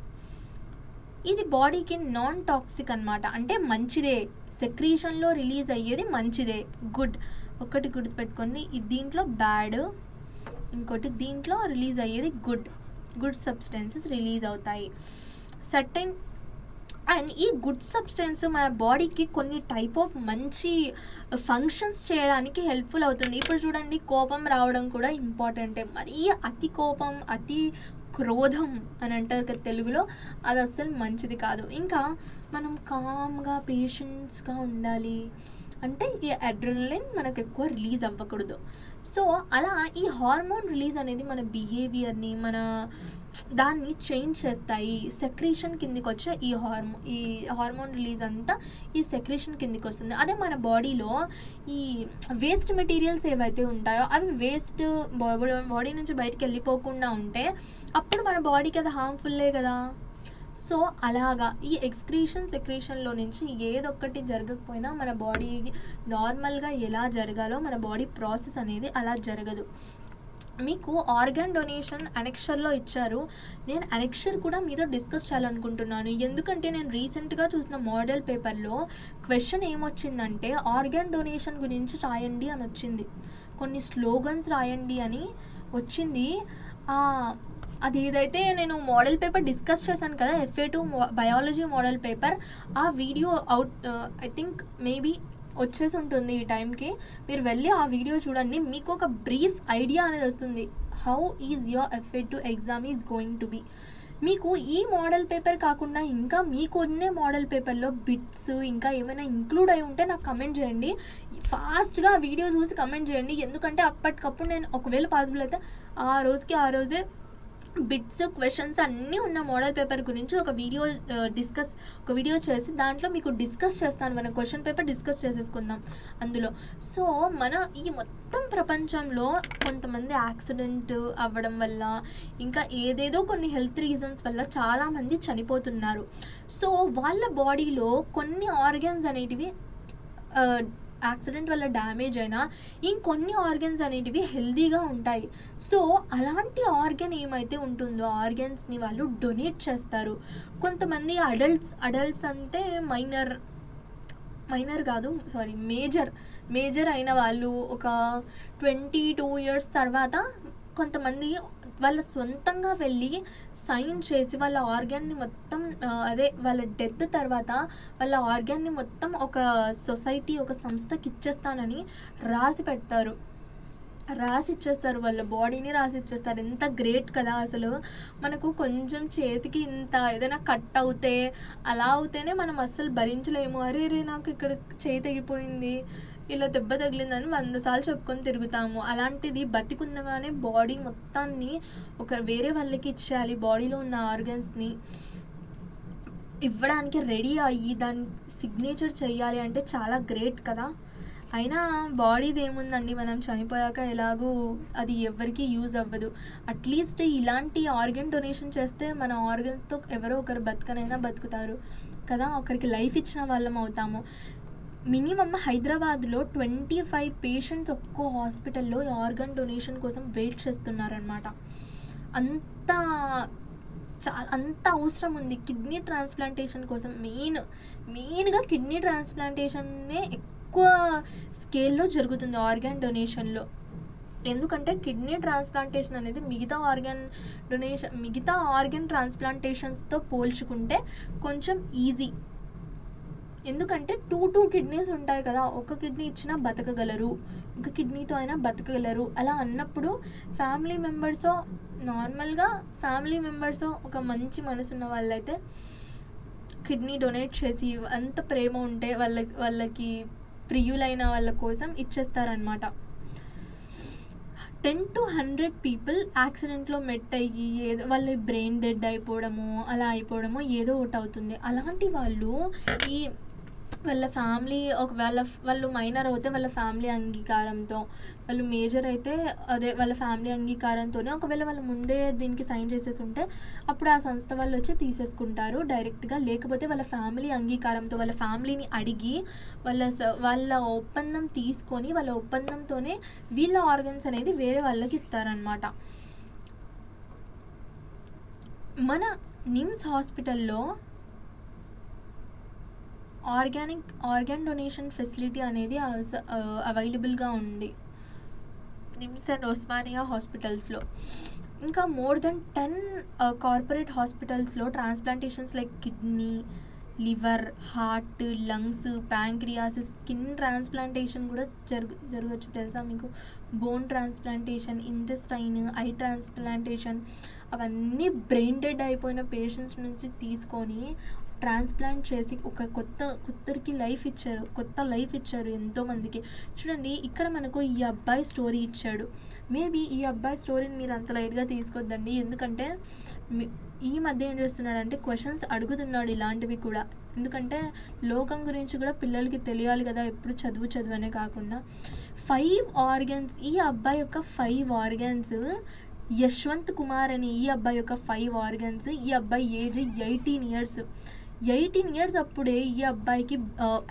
ఇది బాడీకి నాన్ టాక్సిక్ అనమాట, అంటే మంచిదే. సెక్రీషన్లో రిలీజ్ అయ్యేది మంచిదే, గుడ్. ఒకటి గుర్తుపెట్టుకోండి, దీంట్లో బ్యాడ్, ఇంకోటి దీంట్లో రిలీజ్ అయ్యేది గుడ్ సబ్స్టెన్సెస్ రిలీజ్ అవుతాయి సర్టెన్. అండ్ ఈ గుడ్ సబ్స్టెన్స్ మన బాడీకి కొన్ని టైప్ ఆఫ్ మంచి ఫంక్షన్స్ చేయడానికి హెల్ప్ఫుల్ అవుతుంది. ఇప్పుడు చూడండి, కోపం రావడం కూడా ఇంపార్టెంటే. మరీ అతి కోపం, అతి క్రోధం అని అంటారు కదా తెలుగులో, అది అస్సలు మంచిది కాదు. ఇంకా మనం కామ్గా పేషెన్స్గా ఉండాలి అంటే ఈ అడ్రినలిన్ మనకు ఎక్కువ రిలీజ్ అవ్వకూడదు. సో అలా ఈ హార్మోన్ రిలీజ్ అనేది మన బిహేవియర్ని, మన దాన్ని చేంజ్ చేస్తాయి. సెక్రీషన్ కిందికి వచ్చే ఈ హార్మోన్ రిలీజ్ అంతా ఈ సెక్రీషన్ కిందికి వస్తుంది. అదే మన బాడీలో ఈ వేస్ట్ మెటీరియల్స్ ఏవైతే ఉంటాయో అవి వేస్ట్ బాడీ నుంచి బయటికి వెళ్ళిపోకుండా ఉంటే అప్పుడు మన బాడీకి అది హార్మ్ఫుల్లే కదా. సో అలాగా ఈ సెక్రీషన్లో నుంచి ఏదొక్కటి జరగకపోయినా మన బాడీ నార్మల్గా ఎలా జరగాలో మన బాడీ ప్రాసెస్ అనేది అలా జరగదు. మీకు ఆర్గాన్ డొనేషన్ అనెక్షర్లో ఇచ్చారు. నేను అనెక్షర్ కూడా మీతో డిస్కస్ చేయాలనుకుంటున్నాను. ఎందుకంటే నేను రీసెంట్గా చూసిన మోడల్ పేపర్లో క్వశ్చన్ ఏమొచ్చిందంటే ఆర్గాన్ డొనేషన్ గురించి రాయండి అని వచ్చింది. కొన్ని స్లోగన్స్ రాయండి అని వచ్చింది. అది ఏదైతే నేను మోడల్ పేపర్ డిస్కస్ చేశాను కదా, FA2 బయాలజీ మోడల్ పేపర్, ఆ వీడియో ఐ థింక్ మేబీ వచ్చేసి ఉంటుంది ఈ టైంకి. మీరు వెళ్ళి ఆ వీడియో చూడండి, మీకు ఒక బ్రీఫ్ ఐడియా అనేది వస్తుంది how is your FA2 exam is going to be. మీకు ఈ మోడల్ పేపర్ కాకుండా ఇంకా మీకు ఉన్న మోడల్ పేపర్లో బిట్స్ ఇంకా ఏమైనా ఇంక్లూడ్ అయి ఉంటే నాకు కమెంట్ చేయండి. ఫాస్ట్గా వీడియో చూసి కమెంట్ చేయండి, ఎందుకంటే అప్పటికప్పుడు నేను ఒకవేళ పాసిబుల్ అయితే ఆ రోజే బిట్స్ క్వశ్చన్స్ అన్నీ ఉన్న మోడల్ పేపర్ గురించి ఒక వీడియో చేసి దాంట్లో మీకు డిస్కస్ చేస్తాను. మన క్వశ్చన్ పేపర్ డిస్కస్ చేసేసుకుందాం అందులో. సో మన ఈ మొత్తం ప్రపంచంలో కొంతమంది యాక్సిడెంట్ అవ్వడం వల్ల ఇంకా ఏదేదో కొన్ని హెల్త్ రీజన్స్ వల్ల చాలామంది చనిపోతున్నారు. సో వాళ్ళ బాడీలో కొన్ని ఆర్గన్స్ అనేటివి యాక్సిడెంట్ వల్ల డ్యామేజ్ అయినా ఇంకొన్ని ఆర్గన్స్ అనేటివి హెల్దీగా ఉంటాయి. సో అలాంటి ఆర్గన్ ఏమైతే ఉంటుందో ఆర్గన్స్ని వాళ్ళు డొనేట్ చేస్తారు. కొంతమంది అడల్ట్స్ అంటే మైనర్ కాదు సారీ మేజర్ అయిన వాళ్ళు ఒక 22 years తర్వాత కొంతమంది వాళ్ళ సొంతంగా వెళ్ళి సైన్ చేసి వాళ్ళ ఆర్గాన్ని మొత్తం వాళ్ళ డెత్ తర్వాత వాళ్ళ ఆర్గాన్ని మొత్తం ఒక సొసైటీ ఒక సంస్థకి ఇచ్చేస్తానని రాసిచ్చేస్తారు, వాళ్ళ బాడీని రాసిచ్చేస్తారు. ఎంత గ్రేట్ కదా అసలు. మనకు కొంచెం చేతికి ఇంత ఏదైనా కట్ అవుతే అలా అవుతేనే మనం అస్సలు భరించలేము. అరే నాకు ఇక్కడ చేయి తెగిపోయింది, ఇలా దెబ్బ తగిలిందని 100 సార్లు చెప్పుకొని తిరుగుతాము. అలాంటిది బతికుండగానే బాడీ మొత్తాన్ని వేరే వాళ్ళకి ఇచ్చేయాలి, బాడీలో ఉన్న ఆర్గన్స్ని ఇవ్వడానికి రెడీ అయ్యి దాన్ని సిగ్నేచర్ చేయాలి అంటే చాలా గ్రేట్ కదా. అయినా బాడీది ఏముందండి, మనం చనిపోయాక ఎలాగూ అది ఎవరికి యూజ్ అవ్వదు. అట్లీస్ట్ ఇలాంటి ఆర్గన్ డొనేషన్ చేస్తే మన ఆర్గన్స్తో ఎవరో ఒకరు బతకనైనా బతుకుతారు కదా, ఒకరికి లైఫ్ ఇచ్చిన వాళ్ళం అవుతాము. మినిమమ్ హైదరాబాద్లో 25 పేషెంట్స్ ఒక్కో హాస్పిటల్లో ఆర్గన్ డొనేషన్ కోసం వెయిట్ చేస్తున్నారనమాట. అంత అవసరం ఉంది కిడ్నీ ట్రాన్స్ప్లాంటేషన్ కోసం. మెయిన్గా కిడ్నీ ట్రాన్స్ప్లాంటేషన్నే ఎక్కువ స్కేల్లో జరుగుతుంది ఆర్గాన్ డొనేషన్లో. ఎందుకంటే కిడ్నీ ట్రాన్స్ప్లాంటేషన్ అనేది మిగతా ఆర్గన్ ట్రాన్స్ప్లాంటేషన్స్తో పోల్చుకుంటే కొంచెం ఈజీ. ఎందుకంటే 2 కిడ్నీస్ ఉంటాయి కదా, ఒక కిడ్నీ ఇచ్చినా బతకగలరు, ఒక కిడ్నీతో అయినా బతకగలరు. అలా అన్నప్పుడు ఫ్యామిలీ మెంబర్స్ ఒక మంచి మనసున్న వాళ్ళైతే కిడ్నీ డొనేట్ చేసి అంత ప్రేమ ఉంటే వాళ్ళకి ప్రియులైన వాళ్ళ కోసం ఇచ్చేస్తారనమాట. 10 to 100 people యాక్సిడెంట్లో మెట్ అయ్యి ఏదో వాళ్ళ బ్రెయిన్ డెడ్ అయిపోవడము అలా అయిపోవడము ఏదో ఒకటి అవుతుంది. అలాంటి వాళ్ళు వాళ్ళ ఫ్యామిలీ వాళ్ళు మైనర్ అయితే వాళ్ళ ఫ్యామిలీ అంగీకారంతో, వాళ్ళు మేజర్ అయితే వాళ్ళ ఫ్యామిలీ అంగీకారంతోనే, ఒకవేళ వాళ్ళు ముందే దీనికి సైన్ చేసేసి ఉంటే అప్పుడు ఆ సంస్థ వాళ్ళు వచ్చి తీసేసుకుంటారు డైరెక్ట్గా. లేకపోతే వాళ్ళ ఫ్యామిలీ అంగీకారంతో వాళ్ళ ఫ్యామిలీని అడిగి వాళ్ళ ఒప్పందం తీసుకొని వాళ్ళ ఒప్పందంతోనే వీళ్ళ ఆర్గన్స్ అనేది వేరే వాళ్ళకి ఇస్తారనమాట. మన నిమ్స్ హాస్పిటల్లో ఆర్గాన్ డొనేషన్ ఫెసిలిటీ అనేది అవైలబుల్గా ఉంది నిమ్స్ అండ్ ఉస్మానియా హాస్పిటల్స్లో. ఇంకా మోర్ దెన్ 10 కార్పొరేట్ హాస్పిటల్స్లో transplantations like kidney, liver, heart, lungs, ప్యాంక్రియాసిస్, skin transplantation కూడా జరగవచ్చు తెలుసా మీకు. Bone transplantation, intestine, I transplantation, అవన్నీ బ్రెయిన్ డెడ్ అయిపోయిన పేషెంట్స్ నుంచి తీసుకొని ట్రాన్స్ప్లాంట్ చేసి ఒక కొత్త లైఫ్ ఇచ్చారు ఎంతోమందికి. చూడండి ఇక్కడ మనకు ఈ అబ్బాయి స్టోరీ ఇచ్చాడు. మేబీ ఈ అబ్బాయి స్టోరీని మీరు అంత లైట్గా తీసుకోవద్దండి, ఎందుకంటే ఈ మధ్య ఏం చేస్తున్నాడంటే క్వశ్చన్స్ అడుగుతున్నాడు ఇలాంటివి కూడా. ఎందుకంటే లోకం గురించి కూడా పిల్లలకి తెలియాలి కదా, ఎప్పుడు చదువు అనే కాకుండా. 5 ఆర్గన్స్, ఈ అబ్బాయి యొక్క 5 ఆర్గన్స్, యశ్వంత్ కుమార్ అని ఈ అబ్బాయి యొక్క 5 ఆర్గన్స్. ఈ అబ్బాయి ఏజ్ 18 years అప్పుడే ఈ అబ్బాయికి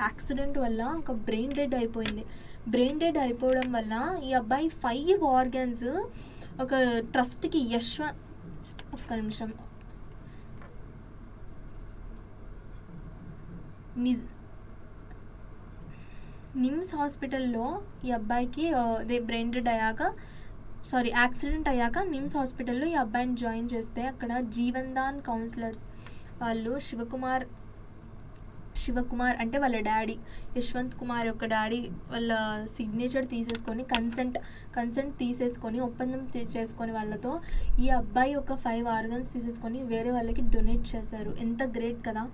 యాక్సిడెంట్ వల్ల ఒక బ్రెయిన్ డెడ్ అయిపోయింది. బ్రెయిన్ డెడ్ అయిపోవడం వల్ల ఈ అబ్బాయి 5 ఆర్గన్స్ ఒక ట్రస్ట్కి ఒక్క నిమిషం నిమ్స్ హాస్పిటల్లో ఈ అబ్బాయికి బ్రెయిన్ డెడ్ అయ్యాక యాక్సిడెంట్ అయ్యాక నిమ్స్ హాస్పిటల్లో ఈ అబ్బాయిని జాయిన్ చేస్తే అక్కడ జీవన్దాన్ కౌన్సిలర్స్ వాళ్ళు శివకుమార్ అంటే వాళ్ళ డాడీ యశ్వంత్ కుమార్ యొక్క డాడీ వాళ్ళ సిగ్నేచర్ తీసేసుకొని కన్సెంట్ తీసేసుకొని ఒప్పందం చేసుకొని వాళ్ళతో ఈ అబ్బాయి ఒక 5 ఆర్గన్స్ తీసేసుకొని వేరే వాళ్ళకి డొనేట్ చేశారు. ఎంత గ్రేట్ కదా.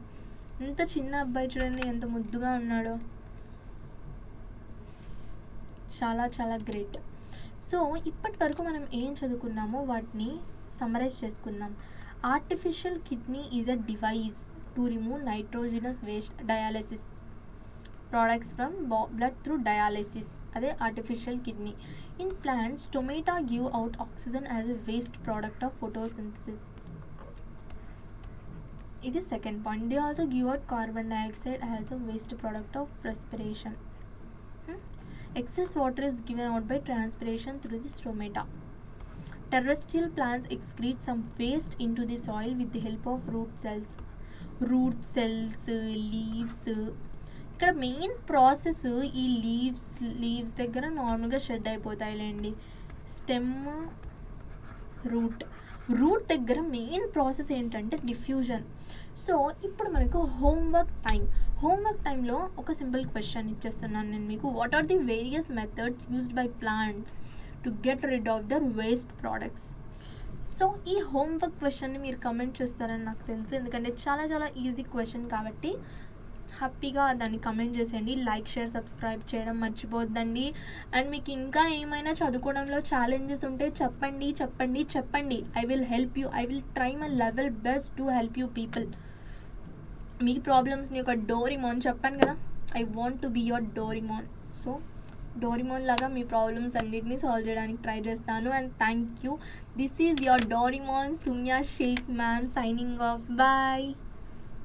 ఎంత చిన్న అబ్బాయి చూడండి ఎంత ముద్దుగా ఉన్నాడో. చాలా చాలా గ్రేట్. సో ఇప్పటి వరకు మనం ఏం చదువుకున్నామో వాటిని సమ్మరైజ్ చేసుకుందాం. Artificial kidney is a device to remove nitrogenous waste dialysis products from blood through dialysis. అదే artificial kidney. In plants tomato give out oxygen as a waste product of photosynthesis. ఇది second point. They also give out carbon dioxide as a waste product of respiration. Excess water is given out by transpiration through the stomata. Terrestrial plants excrete some waste into the soil with the help of root cells, leaves. ఇక్కడ మెయిన్ ప్రాసెస్ ఈ లీవ్స్ దగ్గర నార్మల్గా షెడ్ అయిపోతాయిలేండి. స్టెమ్ రూట్ దగ్గర మెయిన్ ప్రాసెస్ ఏంటంటే డిఫ్యూజన్. సో ఇప్పుడు మనకు హోంవర్క్ టైంలో ఒక సింపుల్ క్వశ్చన్ ఇచ్చేస్తున్నాను నేను మీకు. What are the various methods used by plants to get rid of their waste products? So ఈ హోంవర్క్ క్వశ్చన్ని మీరు కమెంట్ చేస్తారని నాకు తెలుసు, ఎందుకంటే చాలా చాలా ఈజీ క్వశ్చన్ కాబట్టి హ్యాపీగా దాన్ని కమెంట్ చేసేయండి. లైక్, షేర్, సబ్స్క్రైబ్ చేయడం మర్చిపోద్దండి. అండ్ మీకు ఇంకా ఏమైనా చదువుకోవడంలో ఛాలెంజెస్ ఉంటే చెప్పండి. I will help you. I will try my level best to help you people. మీ ప్రాబ్లమ్స్ని ఒక డోరీమోన్ చెప్పాను కదా, I want to be your Doraemon. So Doraemon లాగా మీ ప్రాబ్లమ్స్ అన్నిటినీ సాల్వ్ చేయడానికి ట్రై చేస్తాను. And thank you. This is your Doraemon Sumya Shaikh ma'am signing off. Bye.